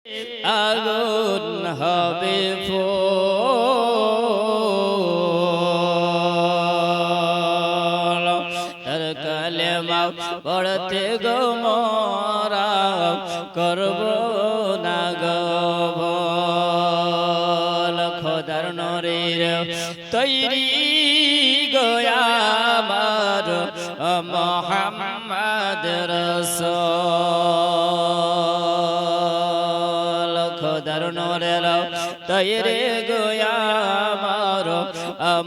আগুন হবে ফুল তার কালেমা পড়তে গো মোরা করব না গো ভুল খোদার নূরের তৈরি গো আমার মুহাম্মদ রাসূল খোদার নূরের তৈরি গো আমার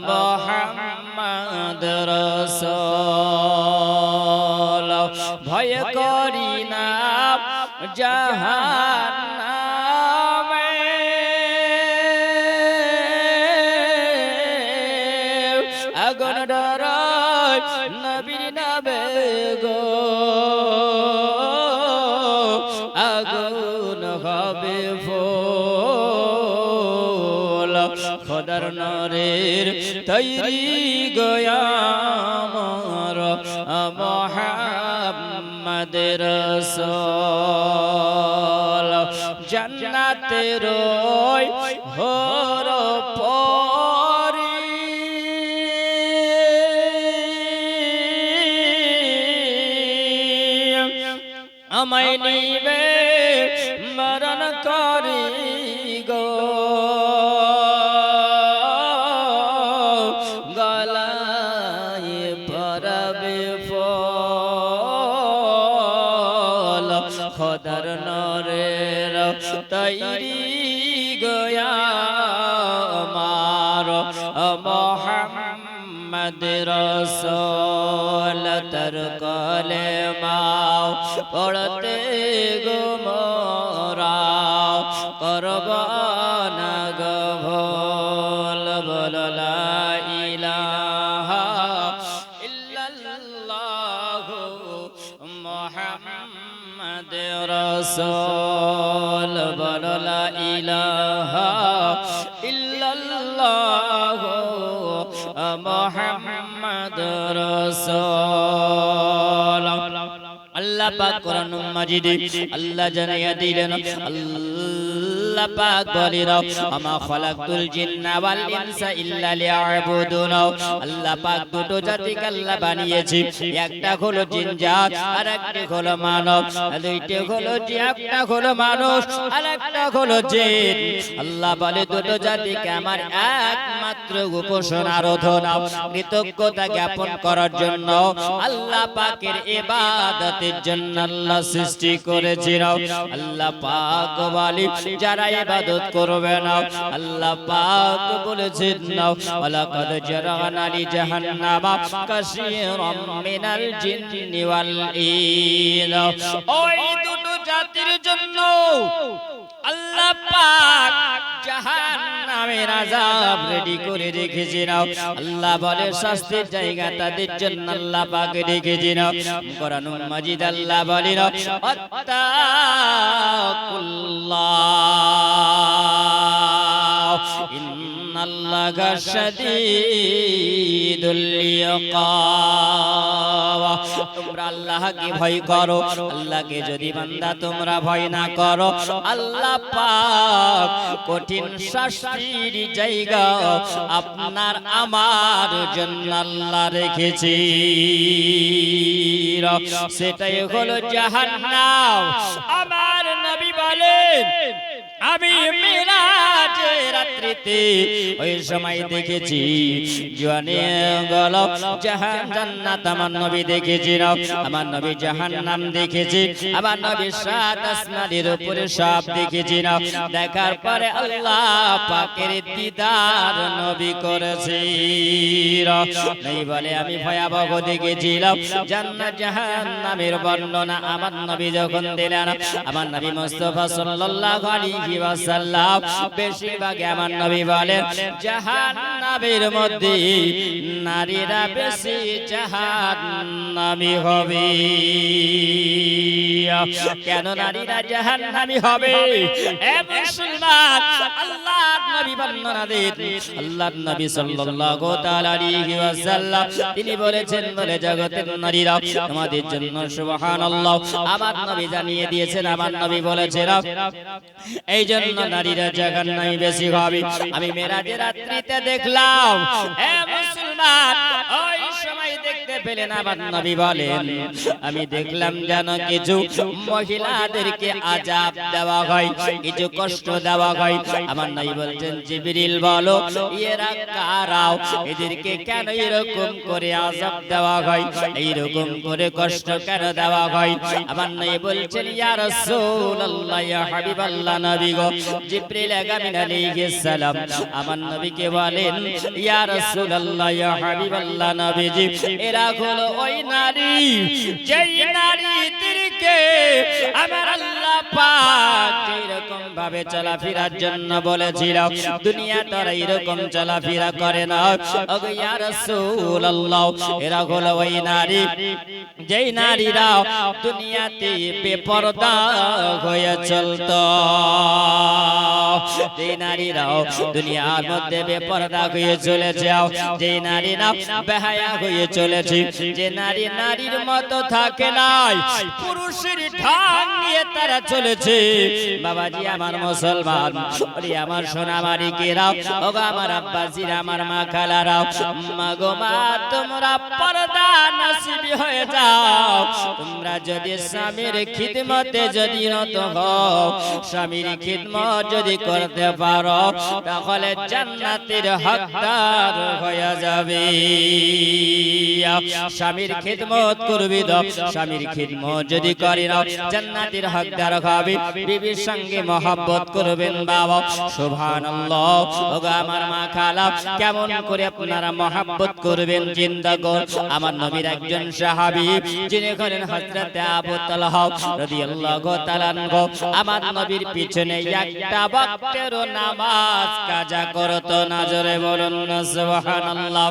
মুহাম্মদ রাসূল ভয় করি না জাহান্নামে আগুন ডরায় নবীর নামে গো আগুন হবে ফুল খোদার নূরের তৈরি গো আমার মুহাম্মদ রাসূল জান্নাতের ওই হর পরি আমায় নিবে মরণ করি গো গলায় পরাবে ফল খোদার নূরের তৈরি গো আমার মুহাম্মদ রাসূল তার কালেমা পড়তে গো মোরা করব না গো ভুল বল লা ইলাহা ইল্লাল্লাহ মুহাম্মদ রাসূল বল লা ইলাহা ইল্লাল্লাহ মুহাম্মদ রাসূল আল্লাহ পাক কোরআন মাজিদে আল্লাহ জানাইয়া দিলেন আল্লাহ পাক বলেন আমা খালাকতুল জিন্না ওয়াল ইনসা ইল্লা লিয়াবুদুন আল্লাহ পাক দুটো জাতিকে আল্লাহ বানিয়েছে একটা হলো জিন জাত আর একটা হলো মানব দুইটা হলো জিন একটা হলো মানুষ আর একটা হলো জিন আল্লাহ বলে দুটো জাতিকে আমার একমাত্র উপাসনা আরাধনা কৃতজ্ঞতা জ্ঞাপন করার জন্য আল্লাহ পাকের ইবাদত জন্য আল্লাহ সৃষ্টি করেছেন আল্লাহ পাক বলে যারা ইবাদত করবে না আল্লাহ পাক বলেছেন ওয়ালাকাদ জারানা লি জাহান্নামা কাসীরাম মিনাল জিন্নি ওয়াল ইনস ওই দুটো জাতির জন্য আল্লাহ পাক জাহান্নামের আযাব রেডি করে রেখেছেন আল্লাহ বলে শাস্তির জায়গা তাদের জন্য আল্লাহ পাক রেখেছেন কোরআনুল মাজিদ আল্লাহ বলেন আত্তাকুল্লাহ ইন্নাল্লাহা শাদীদুল ইকাব তোমরা আল্লাহকে ভয় করো আল্লাহকে যদি বান্দা তোমরা ভয় না করো আল্লাহ পাক কঠিন শাস্তির জায়গা আপনার আমার জন্য আল্লাহ রেখেছে সেটাই হলো জাহান্নাম আমার নবী বলেন আমি মিরাজের রাত্রিতে ওই সময় দেখেছি জওয়ানে গেল জান্নাত আমার নবী দেখেছেন আমার নবী জাহান্নাম দেখেছে আমার নবী সাত আসমানের উপরে সব দেখেছেন দেখার পরে আল্লাহ পাকের দিদার নবী করেছে এই বলে আমি ভয়াবহ দেখেছিলাম জান্নাত জাহান্নামের বর্ণনা আমার নবী যখন দিলেন আমার নবী মুস্তাফা সাল্লাল্লাহু আলাইহি ওয়াসাল্লাম বেশিরভাগ আমার নবী বলেন জাহান্নামের মধ্যে নারীরা বেশি জাহান্নামী হবে। কেন নারীরা জাহান্নামী হবে? এ মুসলমান, আল্লাহর নবী বর্ণনা দেন, আল্লাহর নবী সাল্লাল্লাহু তাআলা আলাইহি ওয়াসাল্লাম তিনি বলেছেন, বলে জগতের নারীরা তোমাদের জন্য সুবহানাল্লাহ, আমার নবী জানিয়ে দিয়েছেন, আমার নবী বলেছেন এই জন্য নারীরা জাহান্নামী বেশি হবে। আমি মেরাজের রাত্রিতে দেখলাম, এ মুসলমান, ওই সময় দেখতে পেলেন আমার নবী বলেন আমি দেখলাম যেন কিছু মহিলাদেরকে আযাব দেওয়া হয়, কিছু কষ্ট দেওয়া হয়। আমার নবী বলছেন জিবরিল বলো এরা কারা, এদেরকে কেন এরকম করে আযাব দেওয়া হয়, এইরকম করে কষ্ট কেন দেওয়া হয়? আমার নবী বলছেন ইয়া রাসূলুল্লাহ, ইয়া হাবিবাল্লাহ, নবী গো, জিবরিল আমিন আলাইহিস সালাম আমার নবীকে বলেন ইয়া রাসূলুল্লাহ, ইয়া হাবিবাল্লাহ, নবীজি এরা হলো ওই নারী যেই নারীদেরকে আমার আল্লাহ পাক এরকম ভাবে চলাফেরার জন্য বলেছিল, দুনিয়া তারা এরকম চলাফেরা করে না। ওগো ইয়া রাসূলুল্লাহ, এরা হলো ওই নারী যেই নারীরা দুনিয়াতে বেপরদা হয়ে চলতো, যেই নারীরাও দুনিয়ার মধ্যে বেপরদা হয়ে চলেছে, যেই নারীরা বেহায়া হয়ে চলেছে, যে নারী নারীর মতো থাকে নাই, পুরুষের ঢং নিয়ে তারা চলেছে। বাবাজি আমার মুসলমান, ওরে আমার সোনামানিকেরা, ওগো আমার আব্বাজিরা, আমার মা খালারা, মা গো মা, তোমরা পর্দা নসিবী হয়ে যাও। তোমরা যদি স্বামীর খিদমতে যদি নত হও, স্বামীর খিদমত যদি করতে পারো, তাহলে জান্নাতের হকদার হয়ে যাবে। স্বামীর খিদমত করবি দাও, স্বামীর খিদমত যদি করি নাও, জান্নাতের হকদার হবে। বিবির সঙ্গে মহব্বত করবেন বাবা, সুবহানাল্লাহ। ওগো আমার মা খালা, কেমন করে আপনারা মহব্বত করবেন চিন্তা কর। আমার নবীর একজন সাহাবী যিনি হলেন হযরত আবু তালহা রাদিয়াল্লাহু তাআলা আনহু, আমার নবীর পিছনে একটা ওয়াক্তেরও নামাজ কাজা করতো না। জোরে বলুন না সুবহানাল্লাহ।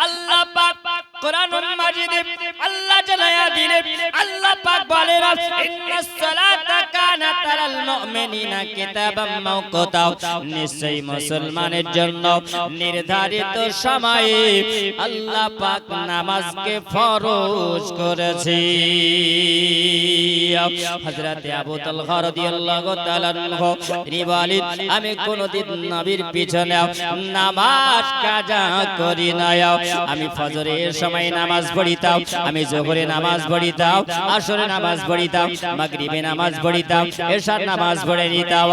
আল্লাহ পাক কোরআনুল মাজিদে আল্লাহ জানায়া দিলেন, আল্লাহ পাক বলেন ইন্নাস সালাতা কানাত আলাল মুমিনিনা কিতাবাম মাওকুতা, নিশ্চয়ই মুসলমানের জন্য নির্ধারিত সময়ে আল্লাহ পাক নামাজকে ফরজ করেছে। হযরত আবু তালহা রাদিয়াল্লাহু তাআলা আনহু তিনি বলেন আমি কোনদিন নবীর পিছনে নামাজ কাজা করি না। আমি ফজরের সময় নামাজ পড়িতাম, আমি যোহরে নামাজ পড়িতাম, আসরে নামাজ পড়িতাম, মাগরিবে নামাজ পড়িতাম, এশার নামাজ পড়ে নিতাম।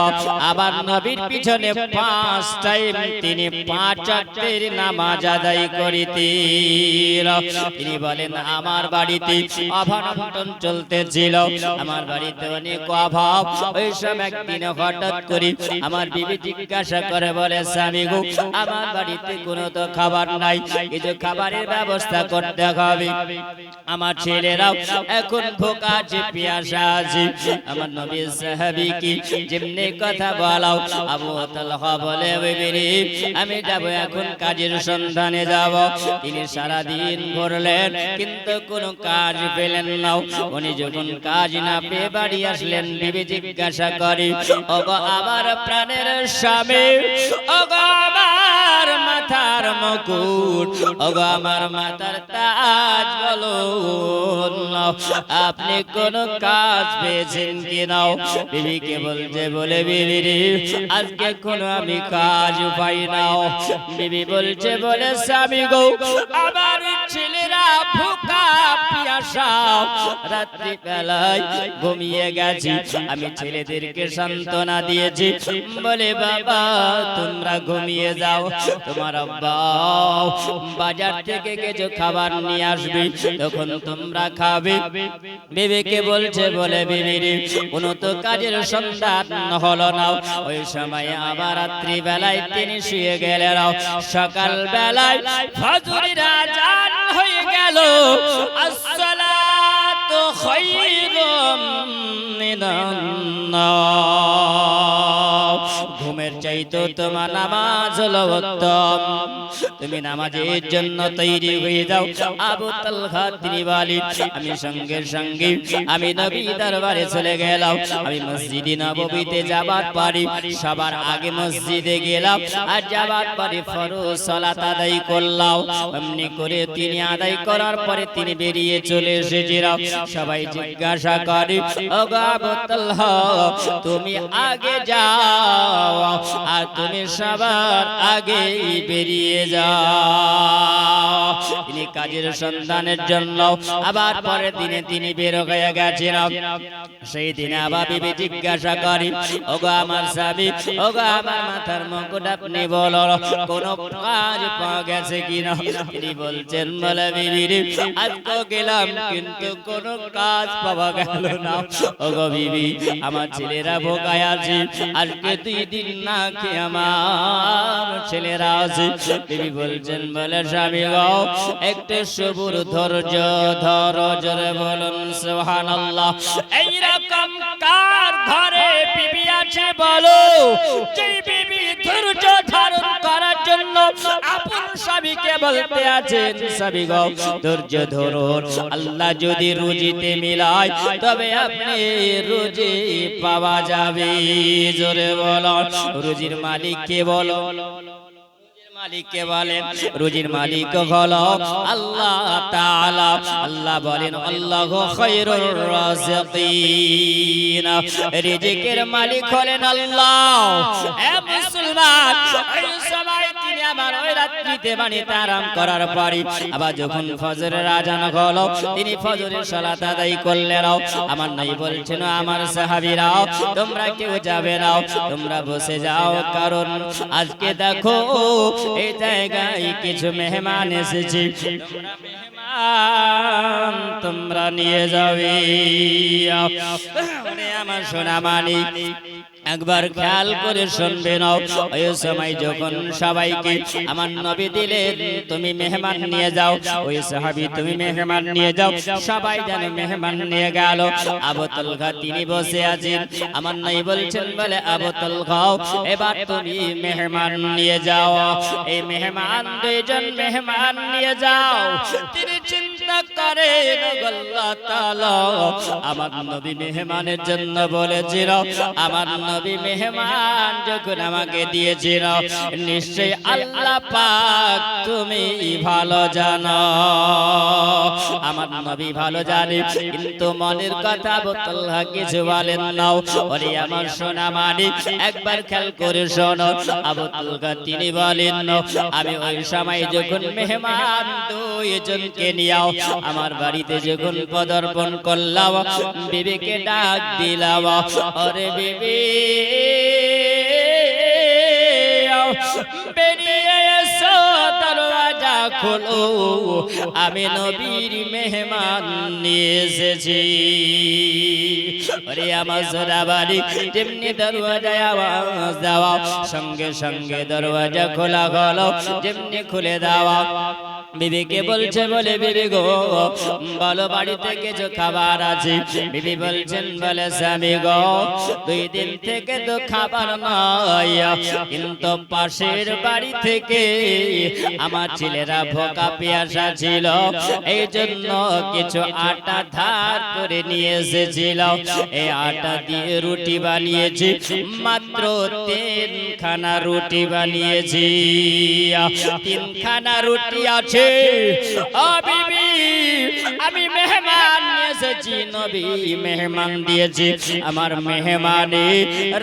আবার নবীর পিছনে 5 টাইম তিনি 5 ওয়াক্তের নামাজ আদায় করিতেন। তিনি বলেন আমার বাড়িতে অভাব-অনটন চলতেছিল, আমার বাড়িতে অনেক অভাব। ওই সময় একদিন হঠাৎ করে আমার বিবি জিজ্ঞাসা করে বলে স্বামী গো, আমার বাড়িতে কোনো তো খাবার নাই, কিছু খাবারের ব্যবস্থা করতে হবে। আমার ছেলেরাও এখন ভোকা আছে, পিয়াসা আছে। আমার নবী সাহাবী কি যেমনি কথা বলাও, আবু তালহা বলে বিবি আমি যাব এখন কাজের সন্ধানে যাব। তিনি সারা দিন ঘুরলেন কিন্তু কোনো কাজ পেলেন না। উনি যখন কাজ না পেয়ে বাড়ি আসলেন, বিবি জিজ্ঞাসা করে ওগো আমার প্রাণের স্বামী, ওগো আমার মাথার মুকুট, ওগো আমার মাথার তাজ, বলুন আপনি কোন কাজ পেয়েছেন কি নাও? বিবিকে বলছে বলে বিবি রে আজকে কোনো আমি কাজ পাই না। বিবি বলছে বলে স্বামী গো আমার ছেলেরা ভুকা পিয়াসা, রাত্রি বেলায় ঘুমিয়ে গেছি, আমি ছেলেদেরকে সান্ত্বনা দিয়েছি, বলে বাবা তোমরা ঘুমিয়ে যাও, তোমার আব্বা বাজার থেকে কিছু খাবার নিয়ে আসবে, তখন তোমরা খাবে। বিবিকে বলছে বলে বিবি রে কোনো তো কাজের সন্ধান হলো না। ওই সময় আবার রাত্রি বেলায় তিনি শুয়ে গেলেন। সকাল বেলায় ফজরের আযান হয়ে গেল, আসসালাতু খায়রুম মিনান নাওম, ঘুমের চাইতে তোমার নামাজ হলো উত্তম। তুমি নামাজের জন্য তৈরি হয়ে যাও। আবু তালহা তিনি বলেন, আমি সঙ্গে সঙ্গে আমি নবী দরবারে চলে গেলাম। আমি মসজিদে নববীতে যাবার পরে সবার আগে মসজিদে গেলাম, আর যাবার পরে ফরজ সালাত আদায় করলাম। এমনি করে তিনি আদায় করার পরে তিনি বেরিয়ে চলে এসেছিলেন। সবাই জিজ্ঞাসা করে, ওগো আবু তালহা, তুমি আগে যাও আর তুমি সবার আগে বেরিয়ে যাও। তিনি কাজের সন্ধানের জন্য আবার পরের দিনে তিনি বের হয়ে গেছিলেন। সেই দিনে আবার বিবি জিজ্ঞাসা করি, ওগো আমার স্বামী, ওগো আমার মাথার মুকুট, আপনি বলো কোন কাজ পাওয়া গেছে কিনা? তিনি বলছেন, বলে বিবি রে, আজকে গেলাম কিন্তু কোন কাজ পাওয়া গেল না। ওগো বিবি, আমার ছেলেরা ভোগায় আছে, আজকে 2 দিন না খেয়ে আমার ছেলেরা আছে। বিবি বলছেন, বলে স্বামী গো, একটু সবুর ধৈর্য ধরো, জোরে বলুন সুবহানাল্লাহ। এইরকম কার ঘরে বিবি আছে বলো, যে বিবি ধৈর্য ধারণ করার জন্য আপন স্বামীকে বলতে আছেন, স্বামী গো ধৈর্য ধরুন, আল্লাহ যদি রুজিতে মিলায় তবে আপনি রুজি পাওয়া যাবে। জোরে বলো, রুজির মালিক কে বলো? মালিককে বলেন, রুজির মালিক হলো আল্লাহ তাআলা। আল্লাহ বলেন, আল্লাহু খায়রুর রাযিকিন, রিজিকের মালিক হলেন আল্লাহ। এ মুসলমান, এই সময় তিনি আবার ওই রাত্রিতে বাড়িতে আরাম করার পরে আবার যখন ফজরের আযান হলো, তিনি ফজরের সালাত আদায় করলেন। আমার নবী বলছেন, আমার সাহাবীরা, তোমরা কেউ যাবে না, তোমরা বসে যাও, কারণ আজকে দেখো এই জায়গায় কিছু মেহমান এসেছে, তোমরা নিয়ে যাবে। আমার সোনা মানিক, একবার খেয়াল করে শুনবেন, ওই সময় যখন সবাইকে আমার নবী দিলেন, তুমি মেহমান নিয়ে যাও, ওই সাহাবী তুমি মেহমান নিয়ে যাও, সবাই যেন মেহমান নিয়ে গেল। আবু তালহা তিনি বসে আছেন। আমার নবী বলছেন, বলে আবু তালহা, এবার তুমি মেহমান নিয়ে যাও। এই মেহমান 2 জন মেহমান নিয়ে যাও। তিনি চিন্তা করেন, আল্লাহ তাআলা আমার নবী মেহমানের জন্য বলেছিল, আমার নবী মেহমান যখন আমাকে দিয়েছিল, নিশ্চয় আল্লাহ পাক তুমি ভালো জানো। আমার নবী ভালো জানে, কিন্তু মনের কথা আবু তালহা কিছু বলেন না। ওরে আমার সোনা মানিক, একবার খেয়াল করে শোনো। আবু তালহা তিনি বলেন, আমি ওই সময় যখন মেহমান 2 জনকে নিয়ে আমার বাড়িতে যখন পদার্পণ করলাম, বিবিকে ডাক দিলাম, ওরে বিবি বেরিয়ে এসো, দরওয়াজা খোলো, আমি নবীর মেহমান নিয়ে এসেছি। ওরে আমার সোনা বাড়ি, যেমনি দরওয়াজায় আওয়াজ দেওয়া, সঙ্গে সঙ্গে দরওয়াজা খোলা হলো। যেমনি খুলে দেওয়া, বিবিকে বলছে, বলে বিবি গো বলো বাড়িতে কিছু খাবার আছে? বিবি বলছেন, বলে স্বামী গো 2 দিন থেকে তো খাবার নাই, কিন্তু পাশের বাড়ি থেকে আমার ছেলেরা ভোকা পেয়াসা ছিল, এই জন্য কিছু আটা ধার করে নিয়ে এসেছিল। এই আটা দিয়ে রুটি বানিয়েছি, মাত্র 3 খানা রুটি বানিয়েছি। 3 খানা রুটি আছে। ও বিবি, আমি মেহমান নিয়ে এসেছি, নবী মেহমান দিয়েছি, আমার মেহমানে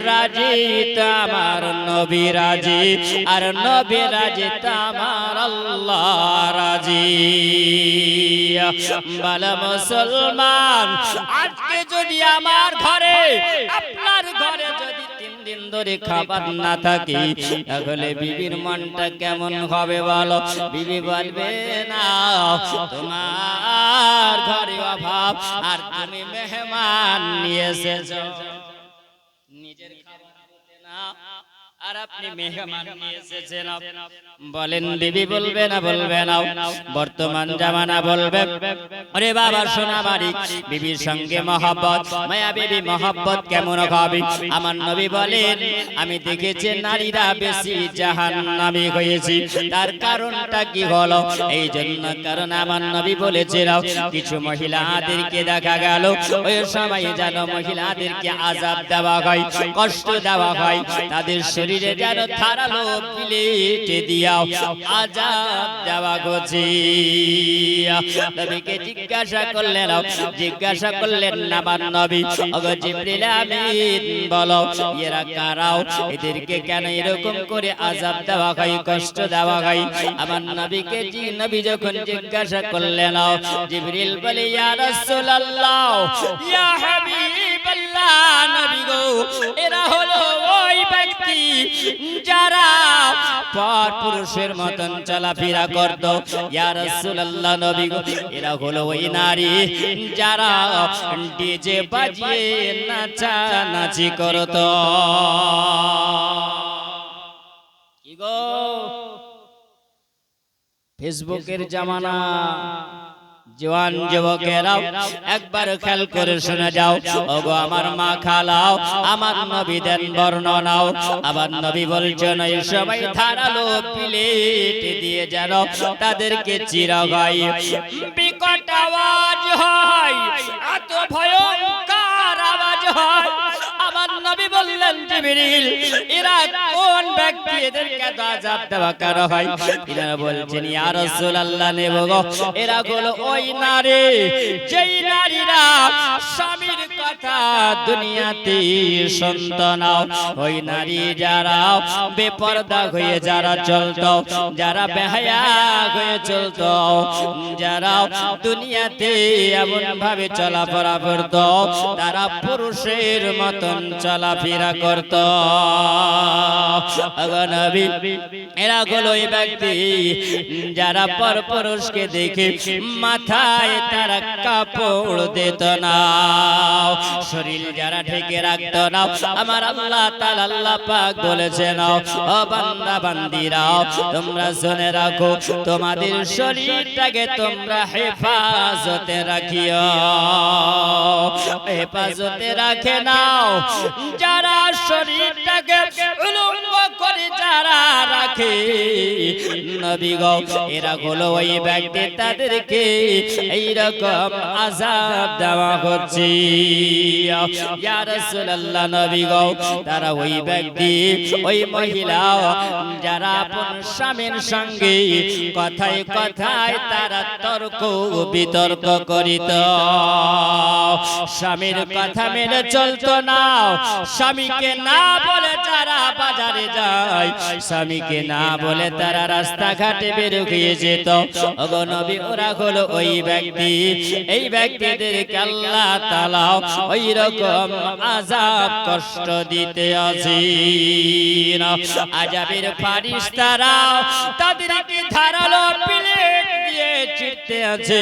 রাজি তো আমার নবী রাজি, আর নবী রাজি তো আমার আল্লাহ রাজি। বলে মুসলমান, আজকে যদি আমার ঘরে, আপনার ঘরে যদি 3 দিন ধরে খাবার না থাকে, তাহলে বিবির মনটা কেমন হবে বলো? বিবি বলবে, না তোমার ঘরে অভাব, আর তুমি মেহমান নিয়ে এসেছো, নিজের খাবার খেতে না, আর আপনি মেহমান নিয়ে এসেছেন, বলেন বিবি বলবে না বলবে না? বর্তমান জামানা বলবে আরে বাবা সোনা মারি বিবির সঙ্গে মহব্বত, মায়া বিবি মহব্বত কেমন হবে? আমার নবী বলেন আমি দেখেছি নারীরা বেশি জাহান্নামী হয়েছে। তার কারণটা কি হলো? এই জন্য কারণ আমার নবী বলেছেন কিছু মহিলাদেরকে দেখা গেল ওই সময় যেন মহিলাদেরকে আযাব দেওয়া হয়, কষ্ট দেওয়া হয়, তাদের শরীরে যেন ধারালো প্লেটে দিয়াও আযাব দেওয়া গেছে। নবীকে জিজ্ঞাসা করলেন আমার নবী, ওগো জিবরিল আমিন বলো এরা কারাও, এদেরকে কেন এরকম করে আযাব দেওয়া হয়, কষ্ট দেওয়া হয়? আমার নবীকে নবী যখন জিজ্ঞাসা করলেন জিবরিল বলে ইয়া রাসূলুল্লাহ ইয়া হাবিবাল্লাহ, নবী গো এরা হলো ওই ব্যক্তি যারা পর পুরুষের মতন চলাফেরা করত। ইয়া রাসূলুল্লাহ নবী গো এরা হলো ওই নারী যারা ডিজে বাজিয়ে নাচানাচি করত। কি গো ফেসবুকের জামানা, জওয়ান যুবকেরাও একবার খেয়াল করে শুনে যাও, ওগো আমার মা খালাও, আমার নবী দেন বর্ণনাও। আবার নবী বলছেন এই সবাই ধারালো প্লেট দিয়ে যেন তাদেরকে চিরা হয়, বিকট আওয়াজ হয়, এত ভয়ঙ্কর আওয়াজ হয়। আমার নবী বললেন জিবরিল এরা কোন ব্যক্তি, এদেরকে আযাব দেওয়া কার হয়? এরা বলছেন ইয়া রাসূলুল্লাহ নেব গো এরা হলো ওই নারী যেই নারীরা স্বামীর কথা দুনিয়াতে শুনত না, ওই নারী যারা বেপরদা হয়ে যারা চলতো, যারা বেহায়া হয়ে চলতো, যারা দুনিয়াতে এমন ভাবে চলাফেরা করত তারা পুরুষের মতন চলাফেরা করত। নবী এরা হলো ওই ব্যক্তি যারা পরপুরুষকে দেখে মাথায় তারা কাপড় দিত না, শরীর যারা ঢেকে রাখত না। আমার আল্লাহ তাআলা আল্লাহ পাক বলেছেন ও বান্দা বান্দিরা তোমরা শুনে রাখো তোমাদের শরীরটাকে তোমরা হেফাজতে রাখিও, হেফাজতে রাখে নাও। যারা শরীরটাকে উলঙ্গ করে যারা রাখে নবী গো এরা হলো ওই ব্যক্তি তাদেরকে এইরকম আযাব দেওয়া হচ্ছে। ইয়া রাসূলুল্লাহ নবী গো তারা ওই ব্যক্তি ওই মহিলা যারা আপন স্বামীর সঙ্গে কথায় কথায় তারা তর্ক বিতর্ক করিত, স্বামীর কথা মেনে চলতো না, স্বামীকে না বলে যারা বাজারে যায়, স্বামীকে না বলে তারা রাস্তাঘাটে বের হয়ে যেত। ওগো নবী ওরা হলো ওই ব্যক্তি, এই ব্যক্তিদেরকে আল্লাহ তাআলা ওই রকম আযাব কষ্ট দিতে আছেন। আযাবের ফেরেশতারা তাদেরকে ধারালো প্লেট দিয়ে চিরতে আছে।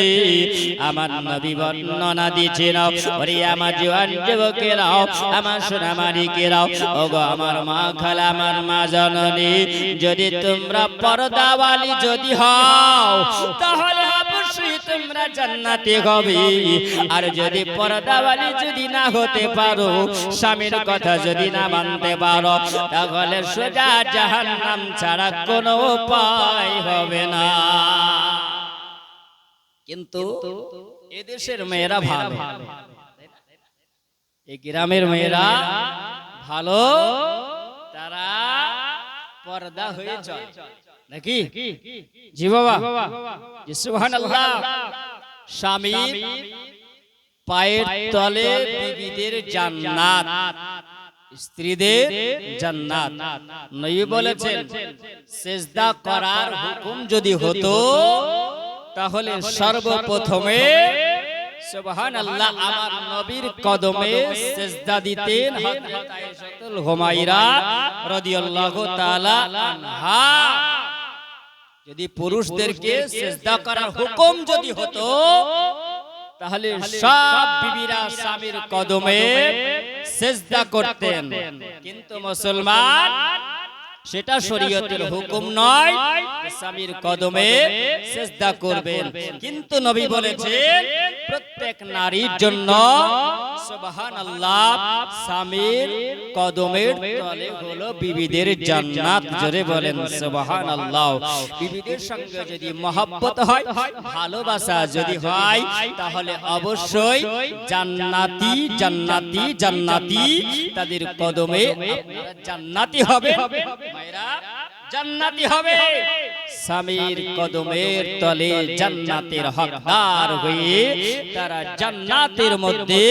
আমার নবী বর্ণনা দিয়েছেন ওরে আমার জওয়ান যুবকেরাও, আমার সোনামানিকেরাও, ওগো আমার মা খালা, আমার মা জননী, যদি তোমরা পর্দাওয়ালি যদি হও তাহলে অবশ্যই তোমরা জান্নাতে হবে। আর যদি পর্দাওয়ালি যদি না হতে পারো, স্বামীর কথা যদি না মানতে পারো, তাহলে সোজা জাহান্নাম ছাড়া কোনো উপায় হবে না। কিন্তু এদেশের মেয়েরা ভালো, এই গ্রামের মেয়েরা ভালো, তারা পর্দা হয়ে চলে নাকি? জি বাবা, জি সুবহানাল্লাহ। স্বামীর পায়ের তলে বিবিদের জান্নাত, স্ত্রীদের জান্নাত। নবী বলেছেন সিজদা করার হুকুম যদি হতো তাহলে সর্বপ্রথমে সুবহানাল্লাহ আমার নবীর কদমে সিজদা দিতেন হযরত আয়েশাতুল হুমায়রা রাদিয়াল্লাহু তাআলা আনহা। যদি পুরুষদেরকে সিজদা করার হুকুম যদি হতো তাহলে সব বিবিরা স্বামীর কদমে সিজদা করতেন। কিন্তু মুসলমান সেটা শরীয়তের হুকুম নয় স্বামীর কদমে সিজদা করবেন, কিন্তু নবী বলেছেন প্রত্যেক নারীর জন্য সুবহানাল্লাহ স্বামীর কদমের তলে হলো বিবিদের জান্নাত। জোরে বলেন সুবহানাল্লাহ। বিবিদের সঙ্গে যদি মহব্বত হয়, ভালোবাসা যদি হয়, তাহলে অবশ্যই জান্নাতি জান্নাতি জান্নাতি তাদের কদমে আপনারা জান্নাতি হবে, মায়েরা জান্নাতি হবে। স্বামীর কদমের তলে জান্নাতের হকদার হয়ে তারা জান্নাতের মধ্যে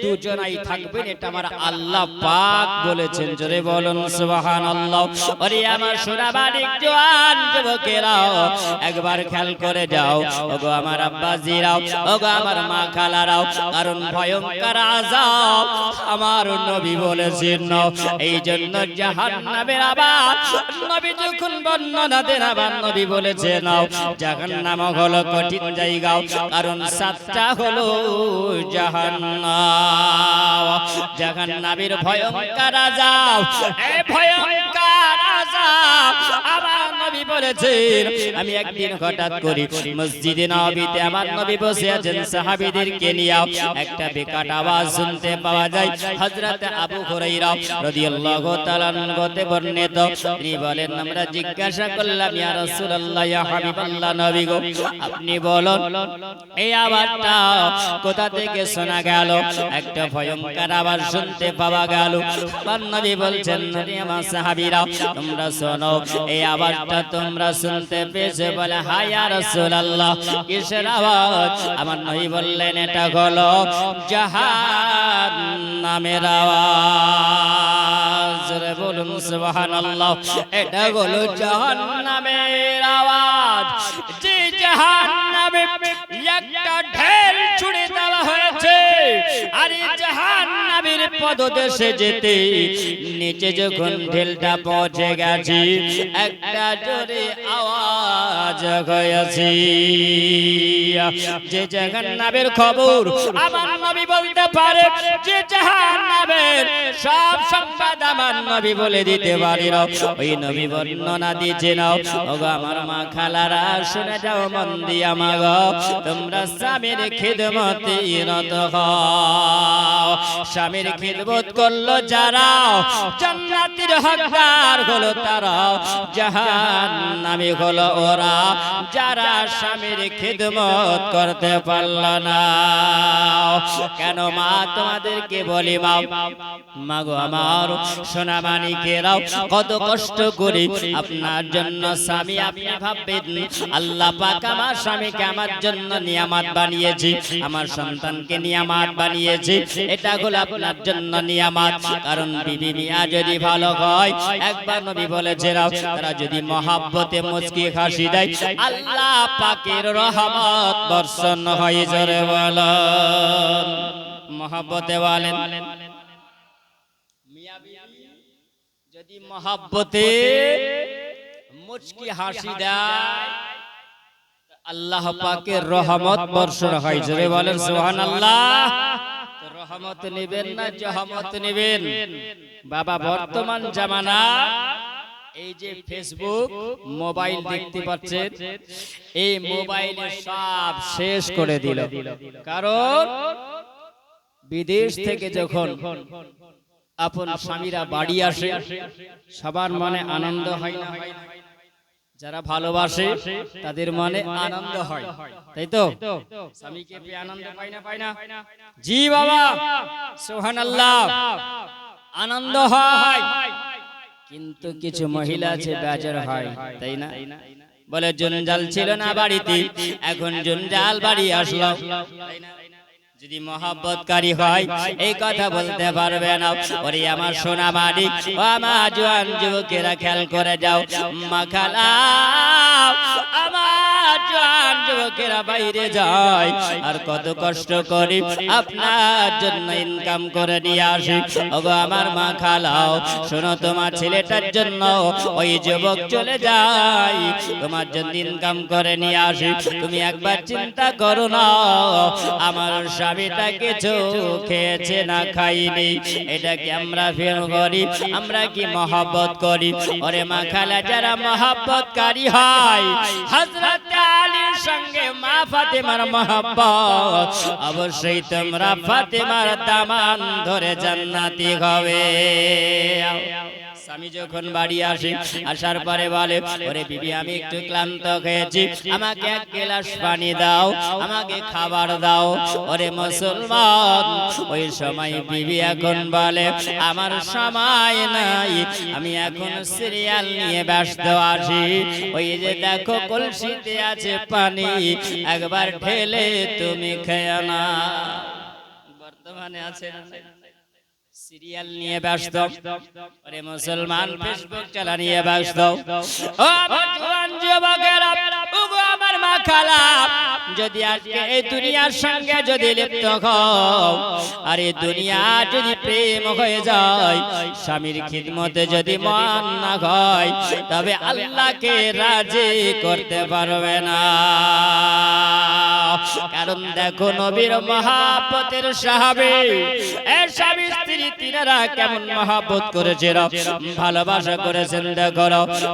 দুজনাই থাকবেন, এটা আমার আল্লাহ পাক বলেছেন। জোরে বলুন সুবহানাল্লাহ। ওরে আমার সোনাবাড়ি জওয়ান যুবকেরাও, একবার খেয়াল করে যাও, ওগো আমার আব্বাজিরাও, ওগো আমার মা খালারাও, কারণ ভয়ঙ্কর আযাব আমার নবী বলেছেন। এই জন্য জাহান্নামের আযাব নবী যখন বর্ণনা দেন, আবার নবী বলেছেন জাহান্নাম হলো কঠিন জায়গা, কারণ সাতটা হলো জাহান্নাম। জাহান্নামের ভয়ঙ্কর আযাব, এই ভয়ঙ্কর আযাব আমার নবী বলেছেন। আমি একদিন হঠাৎ করে মসজিদে নববীতে আমার নবী বসে আছেন, সাহাবীদেরকে নিয়ে একটা বিকট আওয়াজ শুনতে পাওয়া যায়। হযরত আবু হুরায়রা রাদিয়াল্লাহু তাআলা আনহু বর্ণিত, তিনি বলেন আমরা জিজ্ঞাসা করলাম ইয়া রাসূলুল্লাহ, ইয়া হাবিবাল্লাহ, নবী গো আপনি বলুন এই আওয়াজটা কোথা থেকে শোনা গেল? একটা ভয়ঙ্কর আওয়াজ শুনতে পাওয়া গেল। আমার নবী বলছেন নবী আমার সাহাবীরা তোমরা শোনো, এই আওয়াজটা তোমরা শুনতে পেয়েছো? বলে হ্যাঁ ইয়া রাসূলুল্লাহ। কিসের আওয়াজ? আমার নবী বললেন এটা হলো জাহান্নামের আওয়াজ। জোরে বলুন সুবহানাল্লাহ। এটা হলো জাহান্নামের আওয়াজ। যে জাহান্নামে একটা ঢেল ছুড়ে দেওয়া হয়েছে, আর এই জাহান্নামের পদদেশে যেতে নিচে যখন ঢেলটা পৌঁছে গেছে, একটা জোরে আওয়াজ হয়েছে। যে জাহান্নামের খবর আমার নবী বলতে পারে, যে জাহান্নামের সব সংবাদ আমার নবী বলে দিতে পারে, ওই নবী বর্ণনা দিয়েছে। নাও ওগো আমার মা খালারা শুনে যাও মন দিয়া, মা গো তোমরা স্বামীর খিদমতে রত হও। স্বামীর খিদমত করলো যারা জান্নাতের হকদার হলো তারা, জাহান্নামী হলো ওরা যারা স্বামীর খিদমত করতে পারল না। কেন মা তোমাদেরকে বলি, মা গো আমার সোনা মানিকেরাও, কত কষ্ট করে আপনার জন্য স্বামী আপনি ভাববেন আল্লাহ পাক আমার স্বামীকে আমার জন্য নিয়ামত বানিয়েছে, আমার সন্তানকে নিয়ামত বানিয়েছে, এটা হলো আপনার জন্য নিয়ামত। কারণ বিবি মিয়া যদি ভালো হয়, একবার নবী বলেছেন তারা যদি মহব্বতে মুচকি হাসি দেয়, আল্লাহ পাকের রহমত বর্ষণ হয়। জোরে বলেন মহব্বতে বলেন। মিয়া বিবি যদি মহব্বতে মুচকি হাসি দেয়, আল্লাহ পাকের রহমত বর্ষণ হয়। জোরে বলেন সুবহানাল্লাহ। তো রহমত নেবেন না জহমত নেবেন? বাবা বর্তমান জামানা এই যে ফেসবুক মোবাইল দেখতে পাচ্ছেন, এই মোবাইলে সব শেষ করে দিল। কারণ বিদেশ থেকে যখন আপন স্বামীরা বাড়ি আসে, সবার মনে আনন্দ হয় না? যারা ভালোবাসে তাদের মনে আনন্দ হয়, তাই তো? স্বামীকে পেয়ে আনন্দ পায় না? পায় না? জি বাবা সুবহানাল্লাহ, আনন্দ হয়। কিন্তু কিছু মহিলা আছে বেজার হয়, তাই না? বলে জঞ্জাল ছিল না বাড়িতে, এখন জঞ্জাল বাড়ি আসলো। যদি মহব্বতকারী হয় এই কথা বলতে পারবে না। ওরে আমার সোনা মানিক, ও আমার জওয়ান যুবকেরা খেয়াল করে যাও, মা খালা আমার জওয়ান যুবকেরা বাইরে যায় আর কত কষ্ট করে আপনার জন্য ইনকাম করে নিয়ে আসি। ওগো আমার মা খালাও, শোনো তোমার ছেলেটার জন্য ওই যুবক চলে যায়, তোমার জন্য ইনকাম করে নিয়ে আসি। তুমি একবার চিন্তা করো না, আমার স্বামীটা কিছু খেয়েছে না খাইনি, এটা কি আমরা ফেল করি? আমরা কি মহব্বত করি? ওরে মা খালা, যারা মহব্বতকারী হয়, হযরত আলীর সঙ্গে মা ফাতেমার মহব্বত, অবশ্যই তোমরা ফাতেমার দামান ধরে জান্নাতি হবে। স্বামী যখন বাড়ি আসে, আসার পরে বলে, ওরে বিবি আমি একটু ক্লান্ত হয়েছি, আমাকে এক গ্লাস পানি দাও, আমাকে খাবার দাও। ওরে মুসলমান, ওই সময় বিবি এখন বলে, আমার সময় নাই, আমি এখন সিরিয়াল নিয়ে ব্যস্ত আছি। ওই যে দেখো কলসিতে আছে পানি, একবার ঢেলে তুমি খেয়ে না। বর্তমানে আছে সিরিয়াল নিয়ে ব্যস্ত। আরে মুসলমান ফেসবুক চালা নিয়ে ব্যস্ত। ও আমার জওয়ান যুবকেরা, ওগো আমার মা খালা, যদি আজকে এই দুনিয়ার সঙ্গে যদি লিপ্ত হও, আর এই দুনিয়া যদি প্রেম হয়ে যায়, স্বামীর খিদমতে যদি মন না হয়, তবে আল্লাহকে রাজি করতে পারবে না। কারণ দেখো নবীর মহব্বতের সাহাবী, এর স্বামী স্ত্রী তিনারা কেমন মহব্বত করেছিল, ভালোবাসা করেছেন। দেখো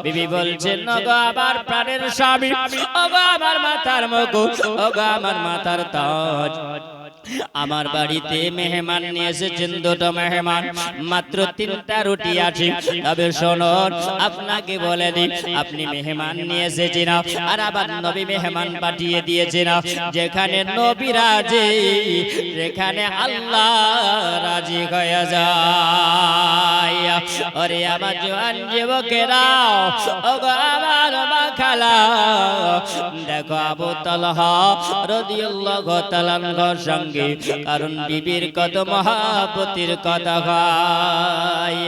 বিবি বলছেন, ওগো আমার প্রাণের স্বামী, ওগো আমার মাথার মুকুট, ওগো আমার মাথার তাজ, আমার বাড়িতে মেহমান নিয়ে এসেছেন, দুটো মেহমান, মাত্র 3টা রুটি আছে। তবে শুনুন, আপনাকে বলে দিই, আপনি মেহমান নিয়ে এসেছেন আর আবার নবী মেহমান পাঠিয়ে দিয়েছেন। যেখানে নবী রাজি, যেখানে আল্লাহ রাজি হয়ে যায়। ওরে আমার জওয়ান যুবকেরা, ওগো আমার মা খালা, দেখো আবু তালহা রাদিয়াল্লাহু তাআলা আনহুর সঙ্গে, কারণ বিবির কত মহব্বতের কথা হয়।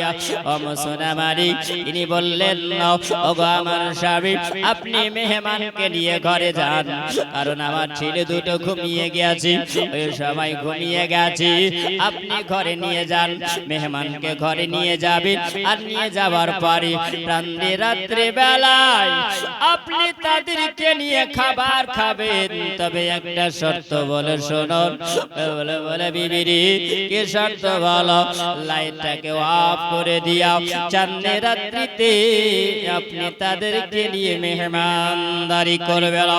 ও মুসলমানি, তিনি বললেন, ওগো আমার স্বামী, আপনি মেহমানকে নিয়ে ঘরে যান, কারণ আমার ছেলে দুটো ঘুমিয়ে গেছে, ওই সময় ঘুমিয়ে গেছে, আপনি ঘরে নিয়ে যান, মেহমানকে ঘরে নিয়ে যাবেন। আর নিয়ে যাওয়ার পরে রাত্রে বেলায় আপনি তাদেরকে নিয়ে খাবার খাবেন, তবে একটা শর্ত বলে শুনুন। বলে বলে বিবিরি, কি শর্ত বলো? লাইটটাকে অফ করে দিয়া চাঁদনি রাত্রিতে আপনি তাদেরকে নিয়ে মেহমানদারি করবেন,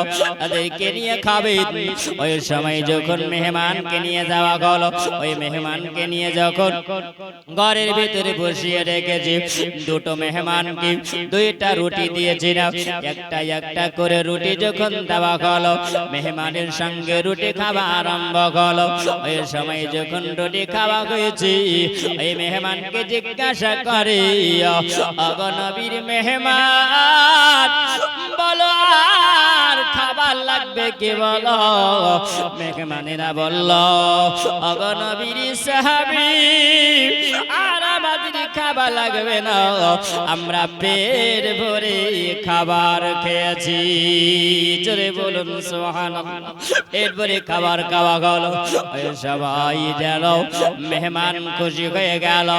তাদেরকে নিয়ে খাবেন। ওই সময় যখন মেহমানকে নিয়ে যাওয়া হলো, ওই মেহমানকে নিয়ে যখন ঘরের ভিতরে বসিয়ে রেখেছি, দুটো মেহমানকে 2টা রুটি দিয়েছিল, একটা একটা করে রুটি যখন দেওয়া হলো, মেহমানের সঙ্গে রুটি খাওয়া আরম্ভ হলো। ওই সময় যখন রুটি খাওয়া হয়েছে, ওই মেহমানকে জিজ্ঞাসা করে, ওগো নবীর মেহমান, বলো আর খাবার লাগবে কি বলো? মেহমানেরা বলল, ওগো নবীর সাহাবী, আর আমাদের খাবার লাগবে না, আমরা পেট ভরে খাবার খেয়েছি। জোরে বলুন সুবহানাল্লাহ। পেট ভরে খাবার খাওয়া গেল। ওই সবাই যেন মেহমান খুশি হয়ে গেল।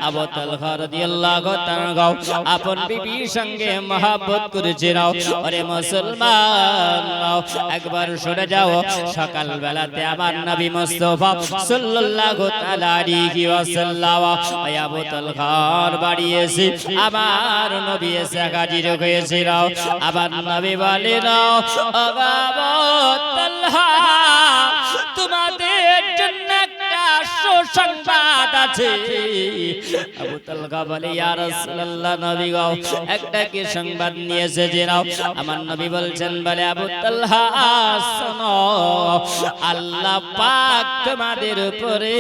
আবু তালহা রাদিয়াল্লাহু তাআলা আপন বিবির সঙ্গে মহব্বত করেছিল। ওরে মুসলমান, একবার শুনে যাও, সকাল বেলাতে আমার নবী মুস্তাফা সাল্লাল্লাহু তাআলা আলাইহি ওয়াসাল্লাম ওই আবু তালহার বাড়ি এসে আমার নবী এসে হাজির হয়েছিল। আবার নবী বলেন, ও আবু তালহা, তোমাদের জন্য একটা সুসংবাদ আছে। আবু তালহা বলে, ইয়া রাসূলুল্লাহ, নবী গো, একটা কি সংবাদ নিয়ে এসেছেন? আমার নবী বলছেন, বলে আবু তালহা, শোনো, আল্লাহ পাক তোমাদের উপরে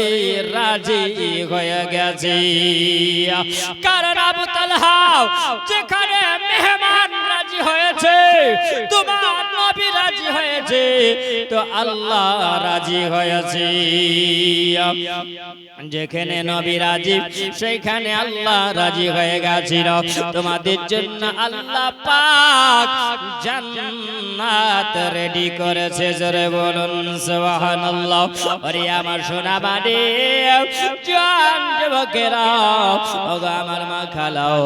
রাজি হয়ে গেছে। কারণ আবু তালহা, যেখানে মেহমান রাজি হয়েছে, তোমার নবী রাজি হয়েছে, তো আল্লাহ রাজি হয়েছে। যেখানে নবী রাজি সেখানে আল্লাহ রাজি হয়ে গেছিল। তোমাদের জন্য আল্লাহ পাক জান্নাত রেডি করেছে। জোরে বলুন সুবহানাল্লাহ। ওরে আমার সোনা বাড়ি জান যুবকেরা, ওগো আমার মা খালাও,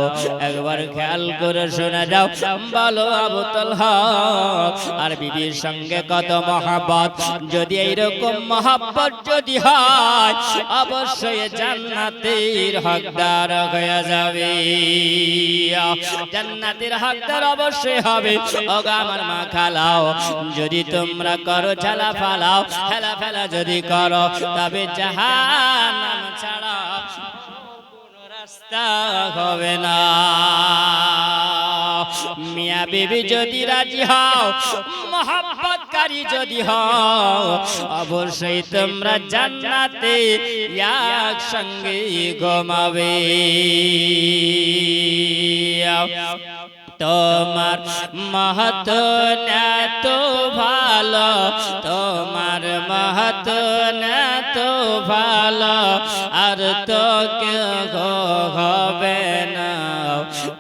একবার খেয়াল করে শোনা যাও। বলো আবু তালহা আর বিবির সঙ্গে কত মহব্বত। যদি এইরকম মহব্বত যদি হয় অবশ্যই জান্নাতের হকদার হয়ে যাবে, জান্নাতের হকদার অবশ্যই হবে। ওগো আমার মা খালাও, যদি তোমরা করো ঝালা ফালাও, হেলা ফেলা যদি করো, তবে জাহান্নাম ছাড়া কোনো রাস্তা হবে না। মিয়া বিবি যদি রাজি হও, মহব্বতকারী যদি হও, অবশ্যই তোমরা জান্নাতে একসঙ্গে ঘুমাবে। তোমার মাহাতো এত ভালো, তোমার মাহাতো এত ভালো, আর তো কেউ হবে না।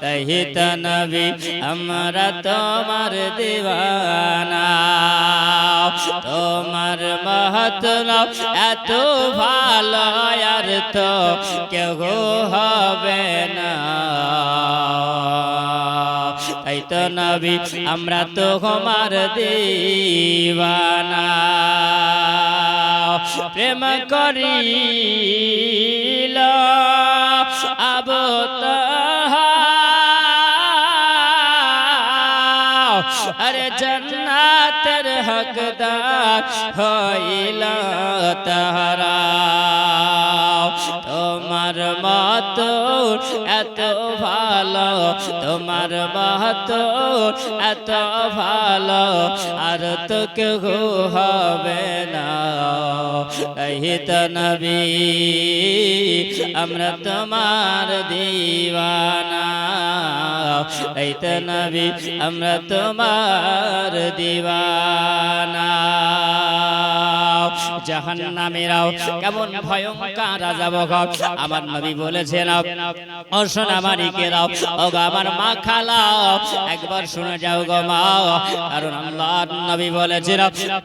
তাই তো নবী আমরা তোমার দিওয়ানা। তোমার মাহাতো এত ভালো, আর তো কেউ হবে না। তাই তো নবী আমরা তো তোমার দিওয়ানা। প্রেম করিল আবু তালহা, আরে জান্নাতের হকদার হইল তাহারা। তোমার মতো এত ভালো, তোমার মতো এত ভালো, আর তো কেউ হবে না। এই তো নবী আমরা তোমার দিওয়ানা। এই তো নবী আমরা তোমার দিওয়ানা। জাহান্নামীরাও কেমন ভয়ঙ্কর আযাব হবে। আমার নবী বলেছেন, ও সোনা মানিকেরাও, ওগো আমার মা খালাও, একবার শুনে যাও গো মা। কারণ আল্লাহর নবী বলেছেন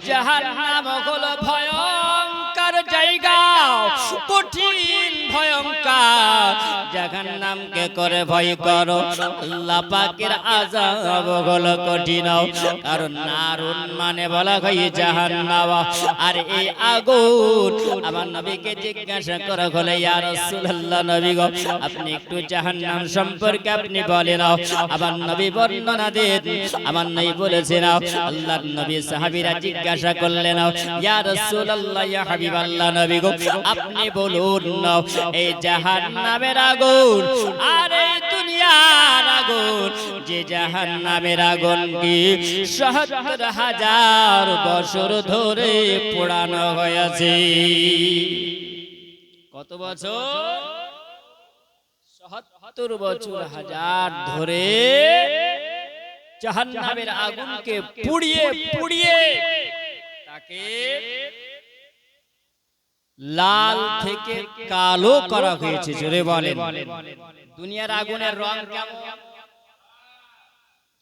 জাহান্নাম হলো ভয়ঙ্কর জায়গা, কঠিন ভয়ঙ্কর। জাহান্নামকে করে ভয় করো, আল্লাহ পাকের আযাব হলো কঠিন। কারণ নারুন মানে বলা হয় জাহান্নাম, আর এই আগুন। আমার নবীকে জিজ্ঞাসা করা হলো, ইয়া রাসূলুল্লাহ নবী গো, আপনি একটু জাহান্নাম সম্পর্কে আপনি বলেন। আমার নবী বর্ণনা দেন। আমার নবী বলেছেন, আল্লাহর নবী সাহাবীরা জিজ্ঞাসা করলেন, ইয়া রাসূলুল্লাহ, ইয়া হাবিবাল্লাহ নবী গো, আপনি বলুন এই জাহান্নামের আগুন আর এই দুনিয়ার আগুন, যে জাহান্নামের আগুন কি ৭০,০০০ বছর ধরে পোড়ানো হয়েছে। কত বছর? ৭০ বছর হাজার ধরে জাহান্নামের আগুনকে পুড়িয়ে পুড়িয়ে তাকে লাল থেকে কালো করা হয়েছে। জোরে বলেন, দুনিয়ার আগুনের রং কেমন?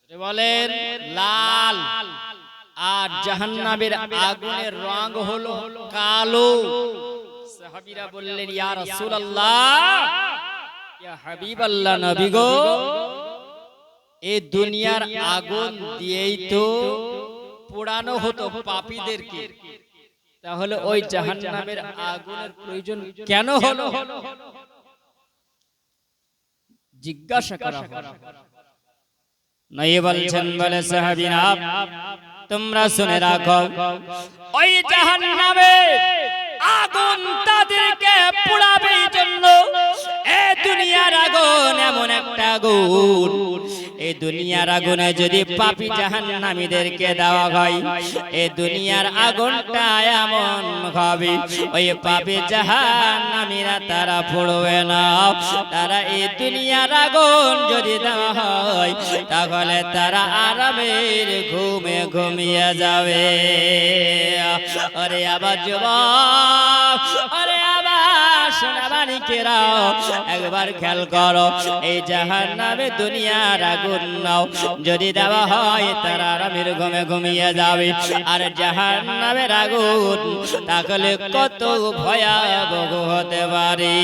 জোরে বলেন, লাল। আর জাহান্নামের আগুনের রং হলো কালো। সাহাবীরা বললেন, ইয়া রাসূলুল্লাহ, ইয়া হাবিবাল্লাহ নবী গো, এই দুনিয়ার আগুন দিয়েই তো পোড়ানো হতো পাপীদেরকে, তাহলে ওই জাহান্নামের আগুনের প্রয়োজন কেন হলো? জিজ্ঞাসা করা হলো। নবী বলছেন, বলে সাহাবীরা তোমরা শুনে রাখো, ওই জাহান্নামের আগুন তাদেরকে পোড়াবে জন্য। এই দুনিয়ার আগুন এমন একটা আগুন, এই দুনিয়ার আগুনে যদি পাপী জাহান্নামীদেরকে দেওয়া হয়, এই দুনিয়ার আগুনটা এমন হবে ওই পাপী জাহান্নামীরা তারা পড়বে না। তারা এই দুনিয়ার আগুন যদি দেওয়া হয়, তাহলে তারা আরামের ঘুমে ঘুমিয়ে যাবে। আরে আবার যুবক, আরে আবার সোনামানিকেরা একবার খেয়াল করো, এই জাহান্নামে দুনিয়ার আগুন নাও যদি দেওয়া হয় তারা আরামের ঘুমে ঘুমিয়ে যাবে। আর জাহান্নামের আগুন তাহলে কত ভয়াবহ হতে পারে।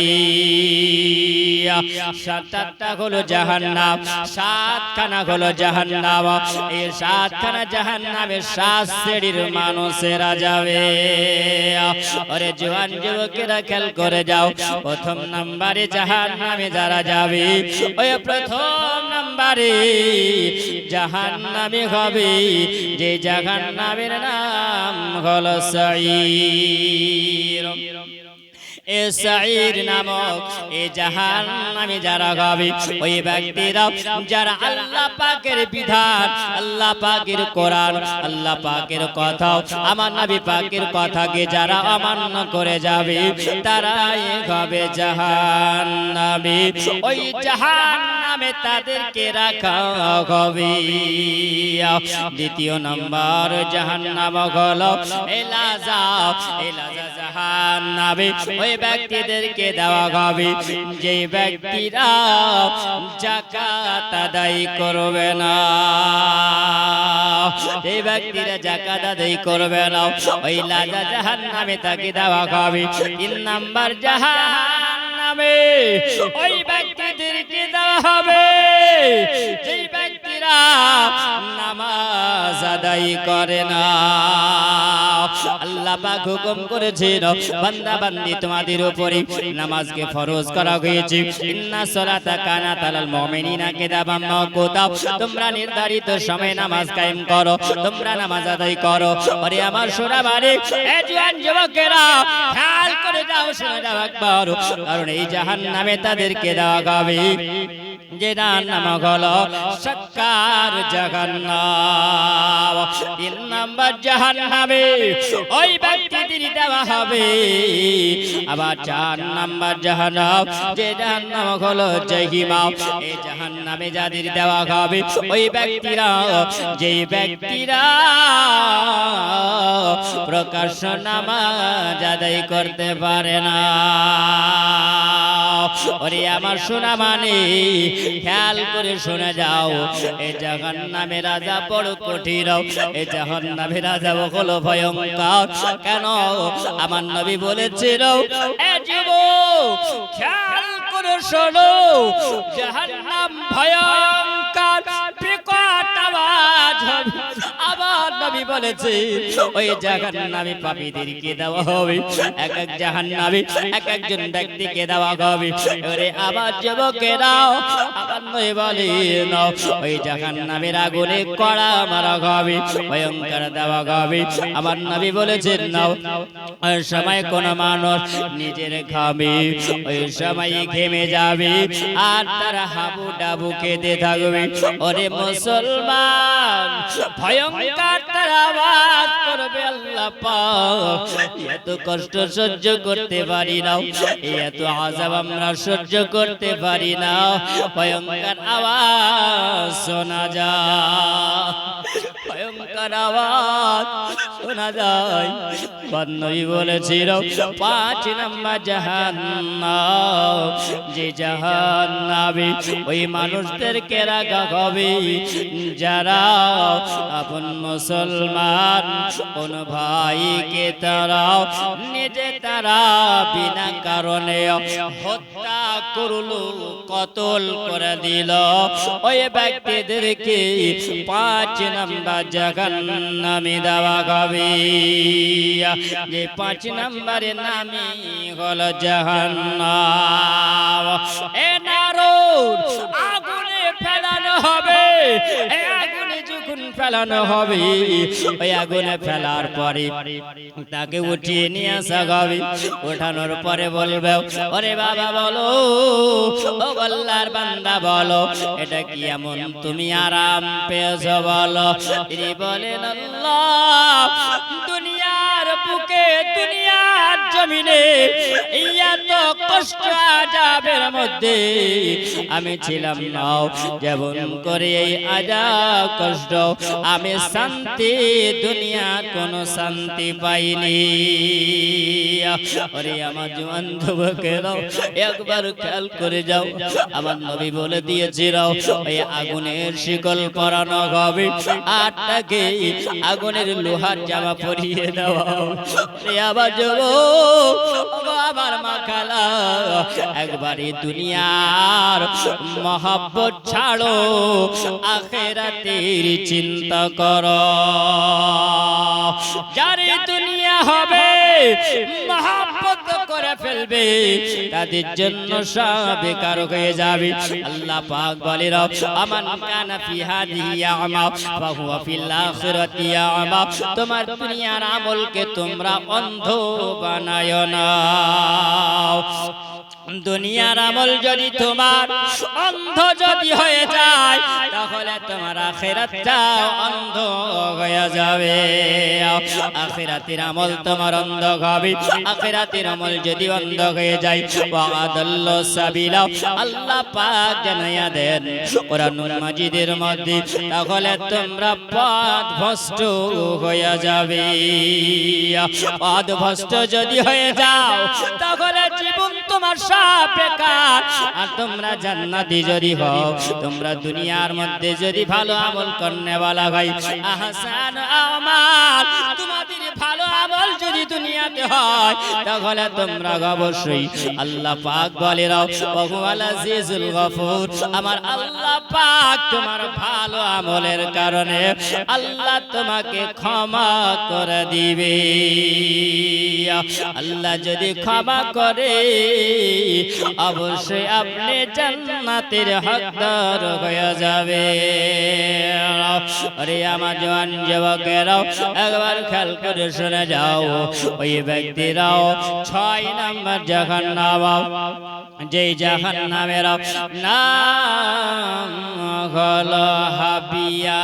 সাতটা হলো জাহান্নাম, সাতখানা হলো জাহান্নাম। এই সাতখানা জাহান্নামের সাত শ্রেণীর মানুষেরা যাবে। আরে জওয়ান যুবকেরা খেয়াল করে যাও, প্রথম নম্বরে জাহান্নামে যারা যাবে, ওই প্রথম নম্বরে জাহান্নামে হবে যে জাহান্নামের নাম হলো সাঈর। এ সাঈর নামক এ জাহান্নামে যারা যাবে, ওই ব্যক্তিরা যারা আল্লাহ পাকের বিধান, আল্লাহ পাকের কোরআন, আল্লাহ পাকের কথা, আমার নবী পাকের কথাকে যারা অমান্য করে যাবে, তারাই হবে জাহান্নামে। ওই জাহান্নামে তাদেরকে রাখা হবে। দ্বিতীয় নম্বর জাহান্নাম হলো এলাজা। এলাজা জাহান্নামে ওই ব্যক্তিদেরকে দেওয়া হবে যে ব্যক্তিরা যাকাত আদায় করবে না। এই ব্যক্তিরা যাকাত আদায় করবে না, ওই লাজা জাহান্নামে তাকে দেওয়া হবে। তিন নাম্বার জাহান্নামে ওই ব্যক্তিদেরকে দেওয়া হবে যে ব্যক্তিরা নামাজ আদায় করে না। আল্লাহ পাক হুকুম করেছেন, বান্দা বান্দি তোমাদের উপরে নামাজকে ফরজ করা হয়েছে। ইন্না সলাতা কানাত আলাল মুমিনিনা কিতাবাম মাওকুতা। তোমরা নির্ধারিত সময়ে নামাজ কায়েম করো, তোমরা নামাজ আদায় করো। আরে আমার সোনামারে এ জওয়ান যুবকেরা খেয়াল করে যাও, শুনে যাও একবার, কারণ এই জাহান্নামে তাদেরকে দেওয়া হবে যেটা নাম হলো সাক্কার জাহান্নাম। তিন নাম্বার জাহান্নামে ওই ব্যক্তিদের দেওয়া হবে। আবার চার নাম্বার জাহান্নাম, যে জাহান্নাম হলো জাহিমা। এই জাহান্নামে যাদের দেওয়া হবে ওই ব্যক্তিরা, যেই ব্যক্তিরা প্রকাশ্য নামাজ আদায় করতে পারে না। ওরে আমার সোনা মানে খেয়াল করে শুনে যাও, এই জাহান্নামের রাজা বড় কঠিন, এই জাহান্নামের রাজা হলো ভয়ঙ্কর। কেন? আমার নবী বলেছিল, এ যুবক খেয়াল করে শোনো, জাহান্নাম ভয়ঙ্কর, বিকট আওয়াজ হবে। আবার নবী বলেছে ওই জাহান্নামে পাপীদেরকে দেওয়া হবে, এক এক জাহান্নামে এক একজন ব্যক্তিকে দেওয়া হবে। ওরে আবার যুবকেরা আবার নবী বলেন ওই জাহান্নামের আগুনে কড়া মারা হবে, ভয়ঙ্কর দেওয়া হবে। আমার নবী বলেছেন নাও, ওই সময় কোন মানুষ নিজের ঘামে ওই সময় ঘেমে যাবে আর তারা হাবু ডাবু খেতে থাকবে। ওরে মুসলমান, ভয়ঙ্কর তারা আওয়াজ করবে, আল্লাহ পাক এত কষ্ট সহ্য করতে পারি না, এত আযাব আমরা সহ্য করতে পারি না। ভয়ঙ্কর আওয়াজ শোনা যায়, ভয়ঙ্কর আওয়াজ শোনা যায়। নবী বলেছিল ৫ নাম্বার জাহান্নাম, যে জাহান্নামে ওই মানুষদেরকে রাখা হবে যারা আপন মুসলমান কোন ভাইকে তারা নিজে তারা বিনা কারণে হত্যা করলো, কতল করে দিল। ওই ব্যক্তিদেরকে ৫ নাম্বার জাহান্নামে দেওয়া হবে। যে ৫ নাম্বারের নামই হলো জাহান্নাম। এ নারুন আগুনে ফেলানো হবে। এ আগুনে যখন ফেলানো হবে, ওই আগুনে ফেলার পরে তাকে উঠিয়ে নিয়ে আসা হবে। ওঠানোর পরে বলবে, ওরে বাবা বলো, ও আল্লাহর বান্দা বলো, এটা কি এমন তুমি আরাম পেয়েছো বলো? তিনি বলেন, আল্লাহ দুনিয়ার বুকে দুনিয়ার জমিনে এত কষ্ট আযাবের মধ্যে আমি ছিলাম না, যেমন করে এই আযাব কষ্ট আমি শান্তি দুনিয়ার কোনো শান্তি পাইনি। আরে আমার জওয়ান যুবকেরাও একবার খেয়াল করে যাও, আমার নবী বলে দিয়েছিল ওই আগুনের শিকল পরানো হবে, আর তাকে আগুনের লোহার জামা পরিয়ে দেওয়া। আবার আবার মাখালা একবারে দুনিয়ার মহব্বত ছাড়ো, আখিরাতের চিন্তা করো। যারে দুনিয়া হবে মহব্বত করে ফেলবে, তাদের জন্য সব বেকার হয়ে যাবে। আল্লাহ পাক বলে আমান কানা ফি হাদিহি আমা ফাহুয়া ফিল আখিরাতি আমা। তোমার দুনিয়ার আমলকে তোমরা অন্ধ বানায়ো না। দুনিয়ার আমল যদি তোমার অন্ধ যদি হয়ে যায়, তাহলে তোমার আখিরাতটা অন্ধ হয়ে যাবে। আখিরাতের আমল তোমার অন্ধ হবে। আখিরাতের আমল যদি অন্ধ হয়ে যায়, ওয়াদাল্লাহু সাবিলা, আল্লাহ পাক জানায়া দেন কোরআনুল মাজিদের মধ্যে, তাহলে তোমরা পথভ্রষ্ট হয়ে যাবে। পথভ্রষ্ট যদি হয়ে যাও, তাহলে জীবন তোমার সব বেকার। আর তোমরা জান্নাতি যদি হও, তোমরা দুনিয়ার মধ্যে যদি ভালো আমল করনে वाला হয়, আহসান আমাল, তোমাদের ভালো আমল যদি দুনিয়াতে হয়, তাহলে তোমরা অবশ্যই আল্লাহ পাক বলে রাও ওয়াহুয়াল আজিজুল গফুর, আমার আল্লাহ পাক তোমার ভালো আমলের কারণে আল্লাহ তোমাকে ক্ষমা করে দিবে। আল্লাহ যদি ক্ষমা করে, অবশ্যই আপনি জান্নাতের হকদার হয়ে যাবে। আরে আমার জওয়ান যুবকেরাও একবার খেয়াল করে শুনে যাও, ওই ব্যক্তিরাও 6 নম্বর জাহান্নাম, যেই জাহান্নামের নাম হলো হাবিয়া।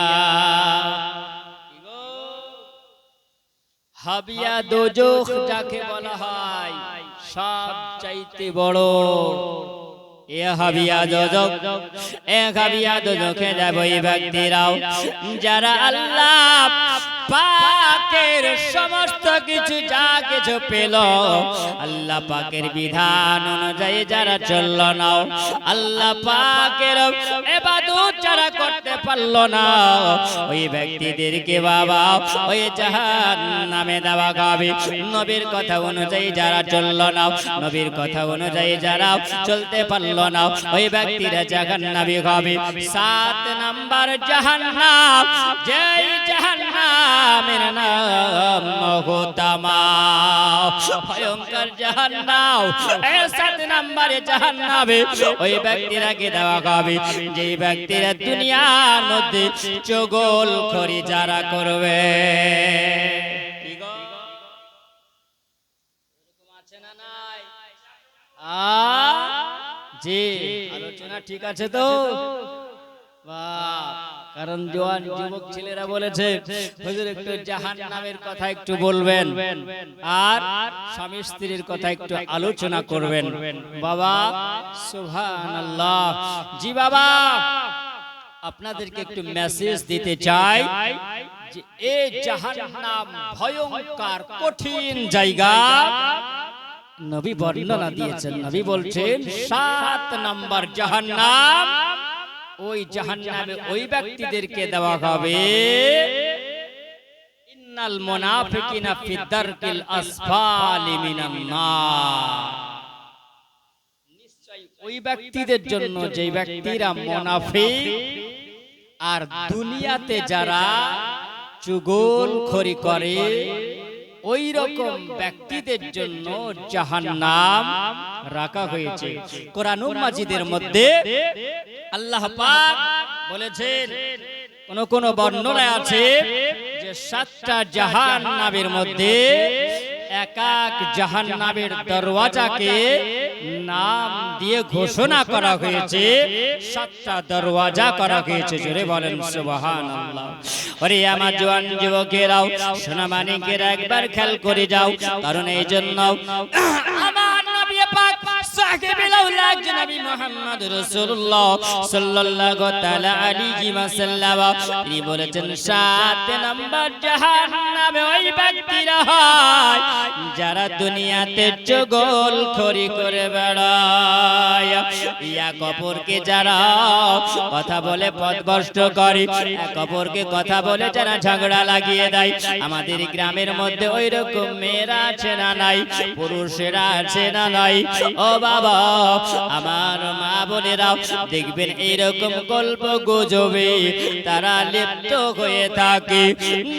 হাবিয়া দোজখ যাকে বলা হয়, সব চাইতে বড় এ হাবিয়া দোজখ। হাবিয়া দোজখে যাবে ওই ব্যক্তিরাও যারা আল্লাহ পাকের সমস্ত কিছু যা কিছু পেল, আল্লাহ পাকের বিধান অনুযায়ী যারা চলল না, আল্লাহ পাকের ইবাদত যারা করতে পারল না, ওই ব্যক্তিদেরকে বাবা ওই জাহান্নামে দেওয়া হবে। নবীর কথা অনুযায়ী যারা চলল না, নবীর কথা অনুযায়ী যারা চলতে পারল না, ওই ব্যক্তিরা জাহান্নামী হবে। 7 নম্বর জাহান্নাম, যেই জাহান্নামের নাম মুহতামা, ভয়ঙ্কর জাহান্নাম। এই 7 নম্বরে জাহান্নামে ওই ব্যক্তিরাকে দেওয়া হবে যেই ব্যক্তিরা দুনিয়ার মধ্যে চগলখড়ি যারা করবে। জি, আলোচনা ঠিক আছে তো? কারণ জওয়ান যুবক ছেলেরা বলেছে হুজুর একটু জাহান্নামের কথা একটু বলবেন, আর স্বামী স্ত্রীর কথা একটু আলোচনা করবেন। বাবা সুবহানাল্লাহ। জি বাবা, আপনাদেরকে একটু মেসেজ দিতে চাই যে এই জাহান্নাম ভয়ঙ্কর কঠিন জায়গা। নবী বর্ণনা দিয়েছেন, নবী বলছেন 7 নম্বর জাহান্নাম, ওই জাহান্নামে ওই ব্যক্তিদেরকে দেওয়া হবে ইন্নাল মুনাফিকিনা ফি দারকিল আসফালি মিনান নার। নিশ্চয়ই ওই ব্যক্তিদের জন্য যে ব্যক্তিরা মুনাফিক আর দুনিয়াতে যারা চুগলখড়ি করে, ওই রকম ব্যক্তিদের জন্য জাহান্নাম রাখা হয়েছে। কোরআনুল মাজিদের মধ্যে আল্লাহ পাক বলেছেন, কোন বর্ণনায় আছে যে 7টা জাহান্নামের মধ্যে এক এক জাহান্নামের দরওয়াজাকে নাম দিয়ে ঘোষণা করা হয়েছে, 7টা দরওয়াজা করা হয়েছে। জোরে বলেন সুবহানাল্লাহ। ওরে আমার জওয়ান যুবকেরাও, সোনা মানিকেরা, একবার খেয়াল করে যাও, কারণ এই জন্য আমার নবী পাক সাহেবুল আউলাদ জনাবি মুহাম্মদ রাসূলুল্লাহ সাল্লাল্লাহু তাআলা আলাইহি ওয়াসাল্লাম তিনি বলেছেন, 7 নম্বর জাহান্নামে ওই ব্যক্তিরা হয় যারা দুনিয়াতে চগলখড়ি করে বেড়ায়, এক অপরকে যারা কথা বলে পথভ্রষ্ট করে, এক অপরকে কথা বলে যারা ঝগড়া লাগিয়ে দেয়। আমাদের গ্রামের মধ্যে ওই রকম মেয়েরা আছে না নাই, পুরুষেরা আছে না নাই? ও বাবা, আমার মা বোনেরা দেখবেন এইরকম গল্প গুজবে তারা লিপ্ত হয়ে থাকে।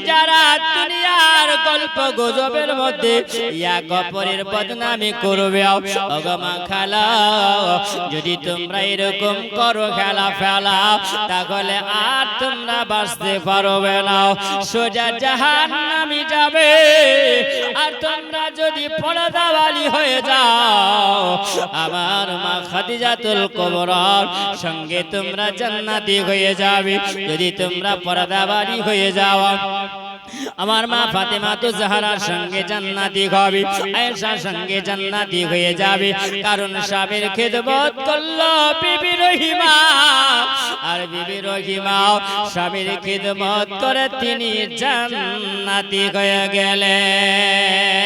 যারা দুনিয়ার গল্প গুজবের মধ্যে এক অপরের বদনামি করবে, ওগমা খালা, যদি তোমরা এরকম করো খেলা ফেলা, তাহলে আর তোমরা বাঁচতে পারবে না, সোজা জাহান্নামে যাবে। আর তোমরা যদি পর্দাওয়ালি হয়ে যাও, আমার মা খাদিজাতুল কুবরার সঙ্গে তোমরা জান্নাতি হয়ে যাবে। যদি তোমরা পর্দাওয়ালি হয়ে যাও, আমার মা ফাতেমা তো জাহরার সঙ্গে জান্নাতি হবে, আয়েশার সঙ্গে জান্নাতি হয়ে যাবে। কারণ স্বামীর খিদমত করলো বিবি রহিমা, আর বিবি রহিমা স্বামীর খিদমত করে তিনি জান্নাতি হয়ে গেলেন।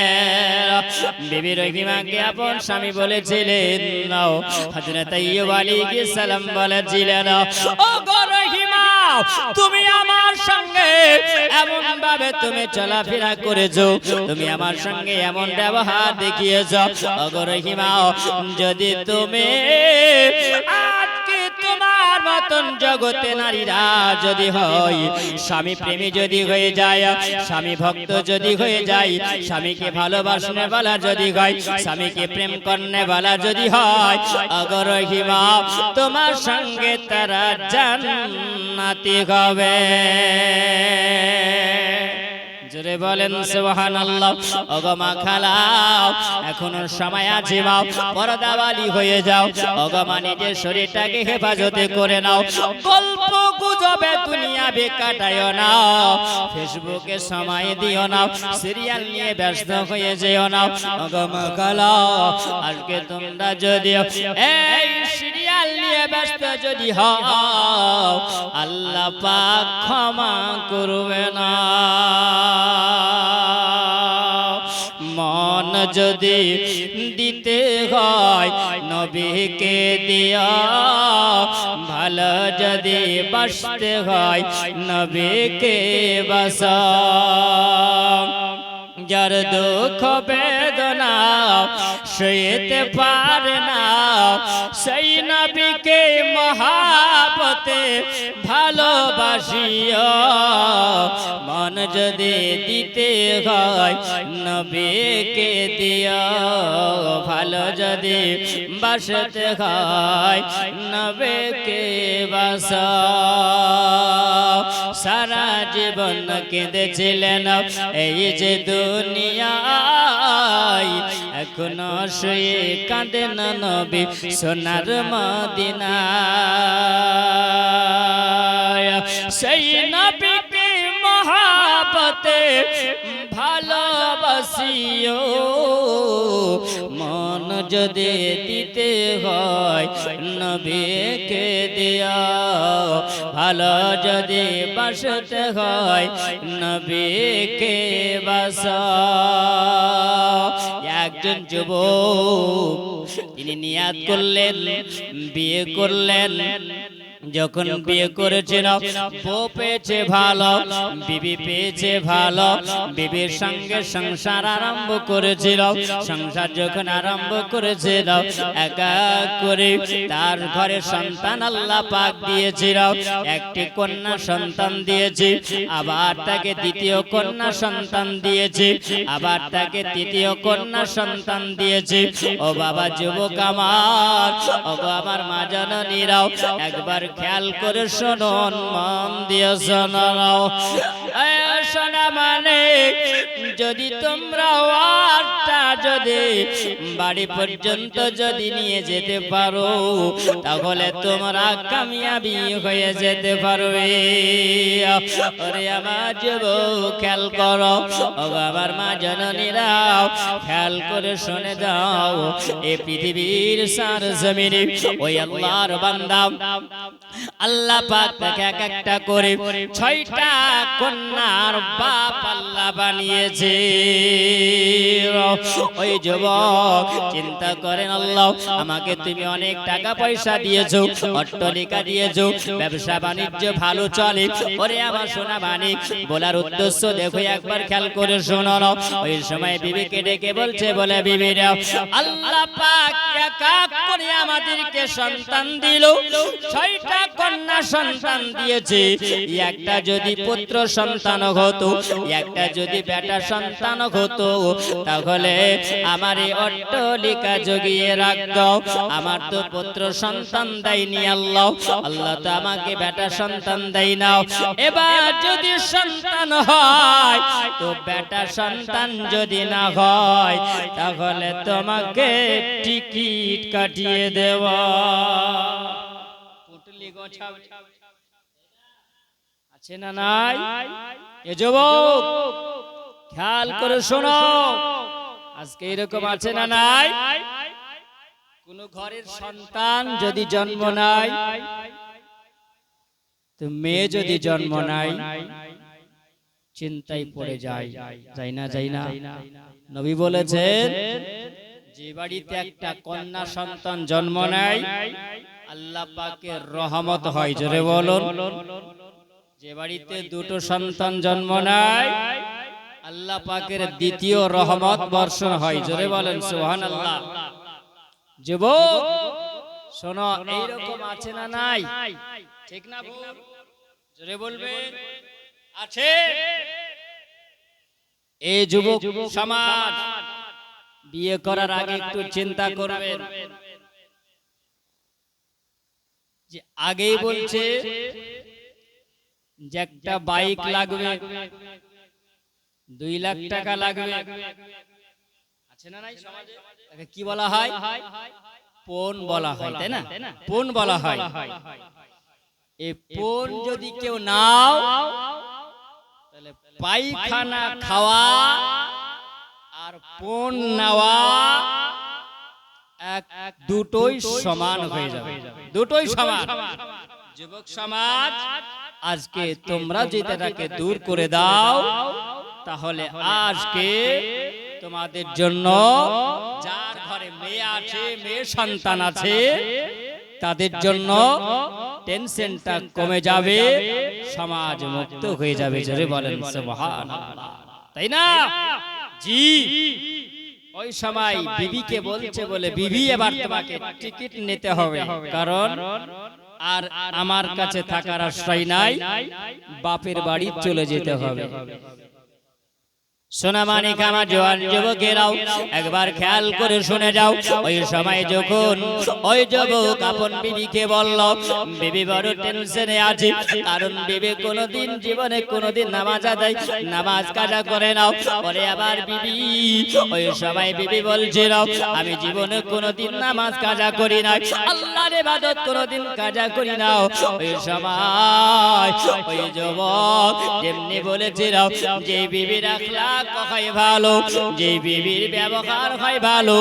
বিবি রহিমাকে আপন স্বামী বলেছিলেন, হযরত আইয়ুব আলাইহিস সালাম বলেছিলেন, ও গো রহিমা, তুমি আমার সঙ্গে এমন ভাবে তুমি চলাফেরা করেছো, তুমি আমার সঙ্গে এমন ব্যবহার দেখিয়েছো, ও গো রহিমা, যদি তুমি আজকে তোমার মতন জগতে নারীরা যদি হয়, স্বামী প্রেমী যদি হয়ে যায়, স্বামী ভক্ত যদি হয়ে যায়, স্বামীকে ভালোবাসনে বলা যদি হয়, স্বামীকে প্রেম করনে বলা যদি হয়, ও গো রহিমা, তোমার সঙ্গে তারা জান্নাতি হবে। জোরে বলেন সুবহানাল্লাহ। ওগো মা খালা, এখনো সময় আছে, মা পর্দাওয়ালি হয়ে যাও। ওগো মা নিজের শরীরটাকে হেফাজতে করে নাও, গল্প গুজবে দুনিয়া কাটায়ও না, ফেসবুকে সময় দিও না, সিরিয়াল নিয়ে ব্যস্ত হয়ে যেও না। ওগো মা খালা, আজকে তোমরা যদি এই সিরিয়াল নিয়ে ব্যস্ত যদি হও, আল্লাহ পাক ক্ষমা করবে না। মন যদি দিতে হয় নবীকে দিও, ভালো যদি বাসতে হয় নবীকে বাসাও। যার দুঃখ বেদনা সইতে পারে না, সেই নবীকে মহাব্বতে ভালোবাসিও। মন যদি দিতে হয় নবীকে দিও, ভালো যদি বাসতে হয় নবীকে বাসাও। সারা জীবন কেঁদেছিলেন এই যে দুনিয়ায়, এখনো শুয়ে কাঁদেন নবী সোনার মদিনায়। সেই নবীকে মহাব্বতে ভালোবাসিও, মন যদি দিতে হয় নবীকে দিও, ভালো যদি বাসতে হয় নবীকে বাসাও। একজন যুবক তিনি নিয়াত করলেন, বিয়ে করলেন। যখন বিয়ে করেছিল, বউ পেয়েছে ভালো, বিবি পেয়েছে ভালো, বিবির সঙ্গে সংসার আরম্ভ করেছিল। সংসার যখন আরম্ভ করেছিল, একা করে তার ঘরে সন্তান আল্লাহ পাক দিয়েছিল। একটি কন্যা সন্তান দিয়েছে, আবার তাকে দ্বিতীয় কন্যা সন্তান দিয়েছে, আবার তাকে তৃতীয় কন্যা সন্তান দিয়েছে। ও বাবা যুবক আমার, ও আমার মা জননীরাও, একবার খেয়াল করে শুনুন, মন দিয়ে শোনাও। শোনা মানে যদি তোমরা ওয়ারটা যদি বাড়ি পর্যন্ত যদি নিয়ে যেতে পারো তাহলে তোমরা কামিয়াবি হয়ে যেতে পারবে। ওরে আমার যুবক খেয়াল করো, আমার মা জননীরা খেয়াল করে শুনে দাও, এই পৃথিবীর সার জমিনে ওই আল্লাহর বান্দা আল্লাহ পাক তাকে এক একটা করে 6টা কন্যার বাপ আল্লাহ বানিয়েছে। ওই যুবক চিন্তা করেন, আল্লাহ আমাকে তুমি অনেক টাকা পয়সা দিয়েছো, অট্টালিকা দিয়েছো, ব্যবসা বাণিজ্য ভালো চলে। ওরে আমার সোনা মানিক, বলার উদ্দেশ্য দেখো একবার খেয়াল করে শোনো। ওই সময় বিবিকে ডেকে বলছে, বলে বিবিরা আল্লাহ পাক এক এক করে আমাদেরকে সন্তান দিল, 6টা কন্যা সন্তান দিয়েছে। একটা যদি পুত্র সন্তান হতো, একটা যদি বেটা সন্তান হতো, তাহলে আমার এই অট্টালিকা জগিয়ে রাখতো। আমার তো পুত্র সন্তান দেয়নি আল্লাহ, আল্লাহ তো আমাকে বেটা সন্তান দেয় না। এবার যদি সন্তান হয় তো বেটা সন্তান যদি না হয় তাহলে তোমাকে টিকিট কাটিয়ে দেওয়া। আছে না নাই? এ যুবক খেয়াল করে শোনো, আজকে এরকম আছে না নাই? কোন ঘরের সন্তান যদি জন্ম নেয়, তো মেয়ে যদি জন্ম নেয় চিন্তায় পড়ে যায়, যাই না যাই না? নবী বলেছেন, যে বাড়িতে একটা কন্যা সন্তান জন্ম নেয় আল্লাহ পাকের রহমত হয়। জোরে বলুন। যে বাড়িতে দুটো সন্তান জন্ম নেয় আল্লাহ পাকের দ্বিতীয় রহমত বর্ষণ হয়। জোরে বলেন সুবহানাল্লাহ। যুবক শোনো, এইরকম আছে না নাই? ঠিক না ভুল? জোরে বলবে। আছে। এই যুবক সমাজ বিয়ে করার আগে একটু চিন্তা করবেন, যে আগেই বলছে যে একটা বাইক লাগবে, 2 লাখ টাকা লাগবে। আছে না নাই সমাজে? তাকে কি বলা হয়? পণ বলা হয়, তাই না? পণ বলা হয়। এই পণ যদি কেউ নাও তাহলে পায়খানা খাওয়া আর পণ নেওয়া দুটোই সমান হয়ে যাবে, দুটোই সমান। যুবক সমাজ আজকে তোমরা যেটাকে দূর করে দাও, তাহলে আজকে তোমাদের জন্য যার ঘরে মেয়ে আছে, মেয়ে সন্তান আছে, তাদের জন্য টেনশনটা কমে যাবে, সমাজ মুক্ত হয়ে যাবে। জোরে বলেন সুবহানাল্লাহ, তাই না? জি। ওই সময় বিবিকে বলছে, বলে বিবি এবার তোমাকে টিকিট নিতে হবে, কারণ আর আমার কাছে থাকার আশ্রয় নাই, বাপের বাড়ি চলে যেতে হবে। সোনা মানিক আমার জওয়ান যুবকেরাও একবার খেয়াল করে শুনে যাও। ওই সময় যখন ওই যুবক আপন বিবিকে বলল, বিবি বড় টেনশনে আছে, কারণ বিবি কোনোদিন জীবনে কোনোদিন নামাজ আদায় নামাজ কাজা করে নাও। পরে আবার বিবি ওই সময় বিবি বলছিল, আমি জীবনে কোনোদিন নামাজ কাজা করি না, আল্লাহর ইবাদত কোনোদিন কাজা করি না। ওই সময় ওই যুবক যেমনি বলেছিল, যে বিবির আখলাক হয় ভালো, যে বিবির ব্যবহার হয় ভালো,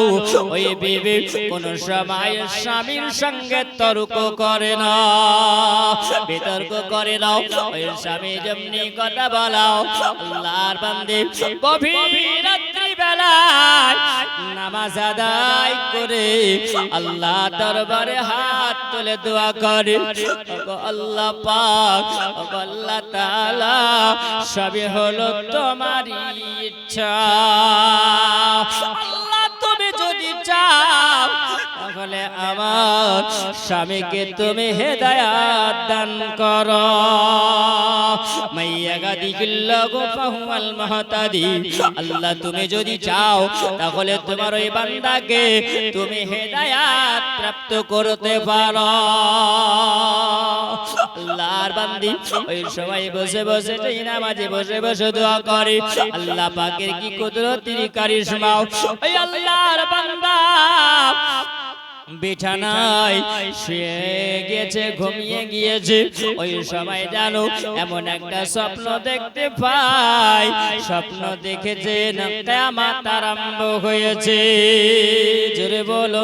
ওই বিবি কোন সময় স্বামীর সঙ্গে তর্ক করে না, বিতর্ক করে না। ওই স্বামী যেমনি কথা বলাও, আল্লাহর বান্দে গভীর রাত্রি বেলায় নামাজ আদায় করে আল্লাহ দরবারে হাত তুলে দোয়া করে, আল্লাহ পাক, আল্লাহ তাআলা সবই হলো তোমারই ইচ্ছা। আল্লাহ তুমি যদি চাও তাহলে আমার স্বামীকে তুমি হেদায়েত দান করো। মাইয়াগাদিকিল্লাহু ফাহুয়াল মুহতাদি। আল্লাহ তুমি যদি চাও তাহলে তোমার ওই বান্দাকে তুমি হেদায়েত প্রাপ্ত করতে পারো। আল্লাহর বান্দি ওই সময় বসে বসে যেই নামাজে বসে বসে দোয়া করে, আল্লাহ পাকের কি কুদরতের কারিশমা, ওই আল্লাহর বান্দা বিছানায় শুয়ে গেছে, ঘুমিয়ে গিয়েছে, ওই সময় জানো এমন একটা স্বপ্ন দেখতে পাই, স্বপ্ন দেখেছে না কিয়ামত আরম্ভ হয়েছে। জোরে বলো,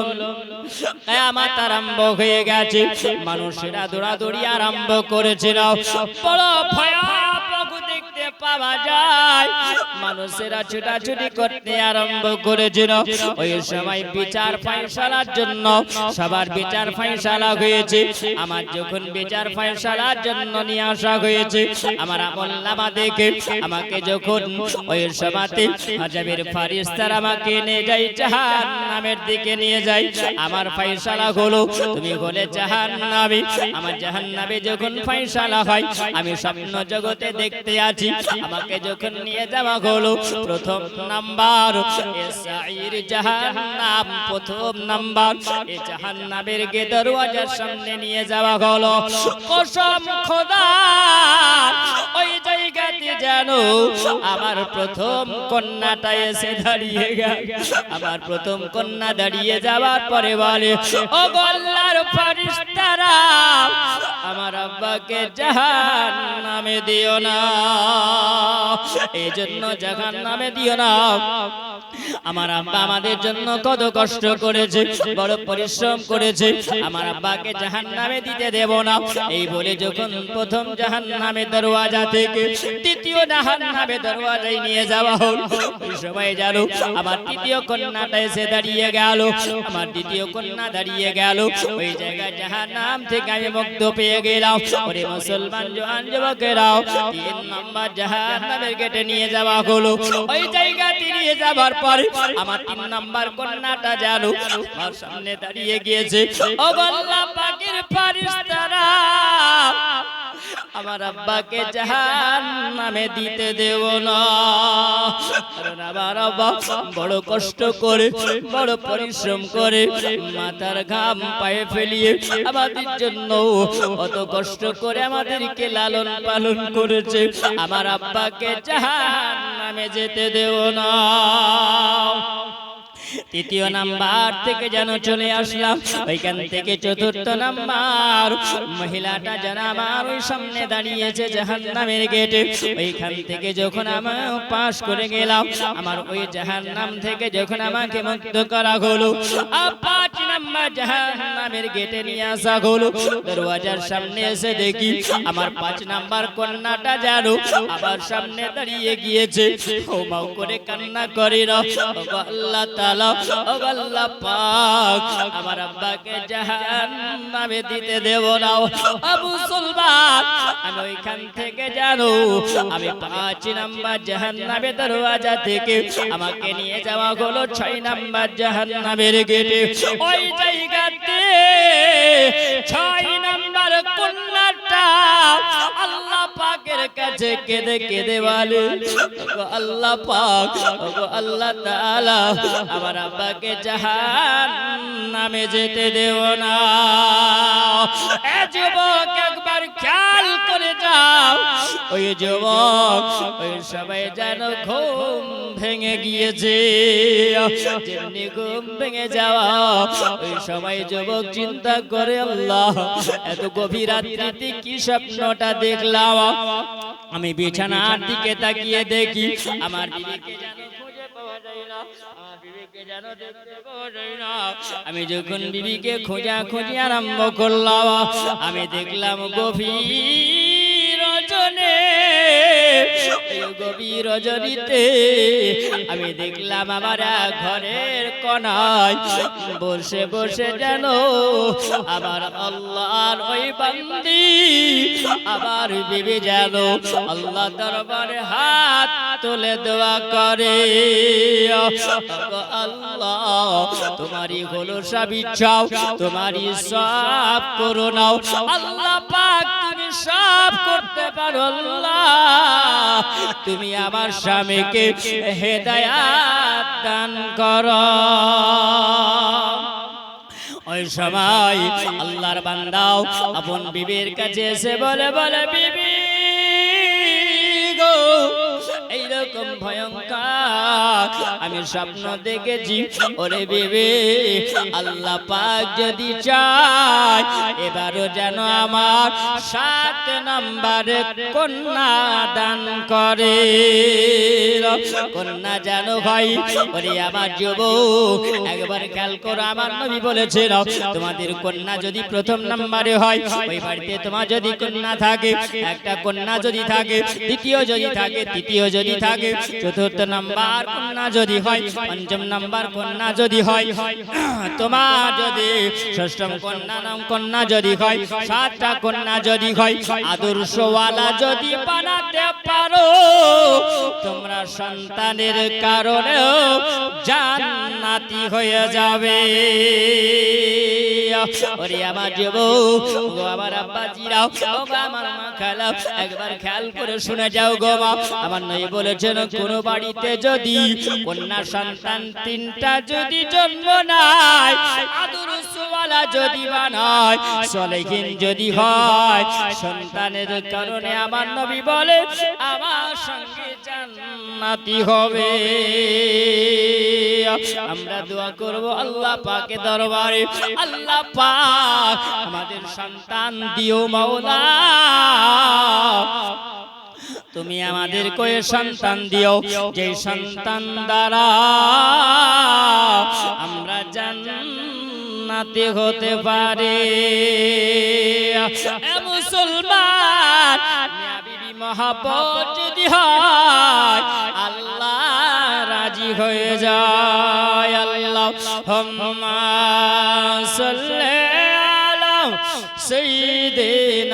কিয়ামত আরম্ভ হয়ে গেছে। মানুষেরা দৌড়াদৌড়ি আরম্ভ করেছিল, বড় ভয়াবহ দেখতে পাওয়া যায়। মানুষেরা ছুটাছুটি করতে আরম্ভ করেছিল। ওই সময় বিচার ফায়সালার জন্য সবার বিচার ফায়সালা হয়েছে। আমার যখন বিচার ফায়সালার জন্য নিয়ে আসা হয়েছে, আমার আমলনামা দেখে আমাকে যখন ওই সময়তে আযাবের ফেরেশতারা আমাকে নিয়ে যায় জাহান্নামের দিকে নিয়ে যায়। আমার ফায়সালা হলো তুমি হলে জাহান্নামী। আমার জাহান্নামে যখন ফায়সালা হয়, আমি স্বপ্ন জগতে দেখতে আছি, আমাকে যখন নিয়ে যাওয়া হলো প্রথম নাম্বার সাঈর জাহান্নাম, প্রথম নাম্বার এই জাহান্নামের গে দরওয়াজার সামনে নিয়ে যাওয়া হলো। কসম খোদা ওই জায়গাতে জানো আমার প্রথম কন্যাটা এসে দাঁড়িয়ে গেল। আমার প্রথম কন্যা দাঁড়িয়ে যাওয়ার পরে বলে, ও আল্লাহর ফেরেশতারা আমার আব্বাকে জাহান্নামে দিও না, এই জন্য জাহান্নামে দিও না। আমার আব্বা আমাদের জন্য কত কষ্ট করেছে, বড় পরিশ্রম করেছে, আমার আব্বাকে জাহান্নামে দিতে দেব না। এই বলে যখন প্রথম জাহান্নামের দরওয়াজা থেকে দ্বিতীয় জাহান্নামের দরওয়াজায় নিয়ে যাওয়া হলো, ওই সময় জানো আমার দ্বিতীয় কন্যাটা এসে দাঁড়িয়ে গেল। আমার দ্বিতীয় কন্যা দাঁড়িয়ে গেল। ওই জায়গায় জাহান্নাম থেকে আমি মুক্ত পেয়ে গেলাম। ওরে মুসলমান জওয়ান যুবকেরাও, 3 নম্বর জাহান্নামের গেটে নিয়ে যাওয়া হলো। ওই জায়গাতে নিয়ে যাবার পরে আমার 3 নাম্বার কন্যাটা জানো আমার সামনে দাঁড়িয়ে গিয়েছে। ও আল্লাহ পাকের ফেরেশতারা আমার আব্বাকে জাহান্নামে দিতে দেব না, কারণ আমার আব্বা বড় কষ্ট করে, বড় পরিশ্রম করে, মাথার ঘাম পায়ে ফেলিয়ে আমাদের জন্য অত কষ্ট করে আমাদেরকে লালন পালন করেছে। আমার আব্বাকে জাহান্নামে যেতে দেব না। তৃতীয় নাম্বার থেকে যেন চলে আসলাম, ওইখান থেকে চতুর্থ নাম্বার মহিলাটা যেন আমার ওই সামনে দাঁড়িয়েছে জাহান্নামের গেটে। ওইখান থেকে যখন আমি পাস করে গেলাম, আমার ওই জাহান্নাম থেকে যখন আমাকে মুক্ত করা হলো, 5 নাম্বার জাহান্নামের গেটে নিয়ে আসা হলো। দরওয়াজার সামনে এসে দেখি আমার 5 নাম্বার কন্যাটা যেন আমার সামনে দাঁড়িয়ে গিয়েছে। ও মাও করে কান্না করে না, আল্লাহ তাআলা, ও আল্লাহ পাক আমার আব্বাকে জাহান্নামে দিতে দেব না। আবু সুলমান আমি ওইখান থেকে জানো আমি 5 নাম্বার জাহান্নামের দরওয়াজা থেকে আমাকে নিয়ে যাওয়া হলো 6 নাম্বার জাহান্নামের গেটে। ওই জায়গাতে 6 নাম্বার কন্যাটা আল্লাহ পাকের কাছে কেঁদে কেঁদে বলে, ও আল্লাহ পাক, ও আল্লাহ তাআলা আমার আব্বাকে জাহান্নামে যেতে দেও না। এ যুবক একবার খেয়াল করে যাও, ওই যুবক ওই সবাই যেন ঘুম ভেঙে গিয়েছে। যেমনি ঘুম ভেঙে যাওয়া ওই সময় যুবক চিন্তা করে, আল্লাহ এত গভীর রাত্রিতে কি স্বপ্নটা দেখলাম। আমি বিছানার দিকে তাকিয়ে দেখি আমার বিবিকে যেন খুঁজে পাওয়া যায় না, আমার বিবিকে যেন দেখতে পাওয়া যায় না। আমি যখন বিবিকে খোঁজাখুঁজি আরম্ভ করলাম, আমি দেখলাম গভীর রজনী, গভীর রজনীতে আমি দেখলাম আমার ঘরের কোণায় বসে বসে যেন আমার আল্লাহর ওই বান্দি আমার বিবি যেন আল্লাহ দরবারে হাত তুলে দোয়া করে, আল্লাহ তোমারই হলো সব ইচ্ছা, তোমারই সব করো নাও। আল্লাহ পাক তুমি সব করতে পারো আল্লাহ, তুমি আমার স্বামীকে হেদায়াত দান করো। ওই সময় আল্লাহর বান্দাও আপন বিবির কাছে এসে বলে বিবি গো, এইরকম ভয়ঙ্কর আমি স্বপ্ন দেখেছি। ওরে বিবি, আল্লাহ পাক যদি চায় এবারও যেন আমার 7 নম্বরে কন্যা দান করে, কন্যা যেন হয়। ওরে আমার যুবক, একবার খেয়াল করো, আমার নবী বলেছেন তোমাদের কন্যা যদি প্রথম নম্বরে হয়, ওই বাড়িতে তোমার যদি কন্যা থাকে, একটা কন্যা যদি থাকে, দ্বিতীয় যদি থাকে, তৃতীয় যদি থাকে, চতুর্থ নাম্বার কন্যা যদি হয়, পঞ্চম নাম্বার কন্যা যদি হয়, তোমার যদি ষষ্ঠম কন্যা যদি হয়, 7টা কন্যা যদি হয়, আদর্শওয়ালা যদি বানাতে পারো, তোমরা সন্তানের কারণেও জান্নাতি হয়ে যাবে। ওরে আমার যুবক, গো আমার আব্বাজিরাও, গো আমার মা খালাও, একবার খেয়াল করে শুনে যাও গো মা। আমার নবী বলেছেন কোন বাড়িতে যদি কন্যা সন্তান 3টা যদি জন্ম নেয়, আদর্শওয়ালা যদি বানায়, সলেহিন যদি হয়, সন্তানের কারণে আমার নবী বলে আমার সঙ্গে জান্নাতি হবে। আমরা দোয়া করব আল্লাহ পাকের দরবারে, আল্লাহ পাক আমাদের সন্তান দিও মাওলা, তুমি আমাদের কয়ে সন্তান দিও যে সন্তান দ্বারা আমরা জান্নাতে হতে পারে। মুসলমান বিবি মহব্বত যদি হয়, আল্লাহ রাজি হয়ে যায়। আল্লাহুম্মা সাল্লি আলা সাইয়্যিদিনা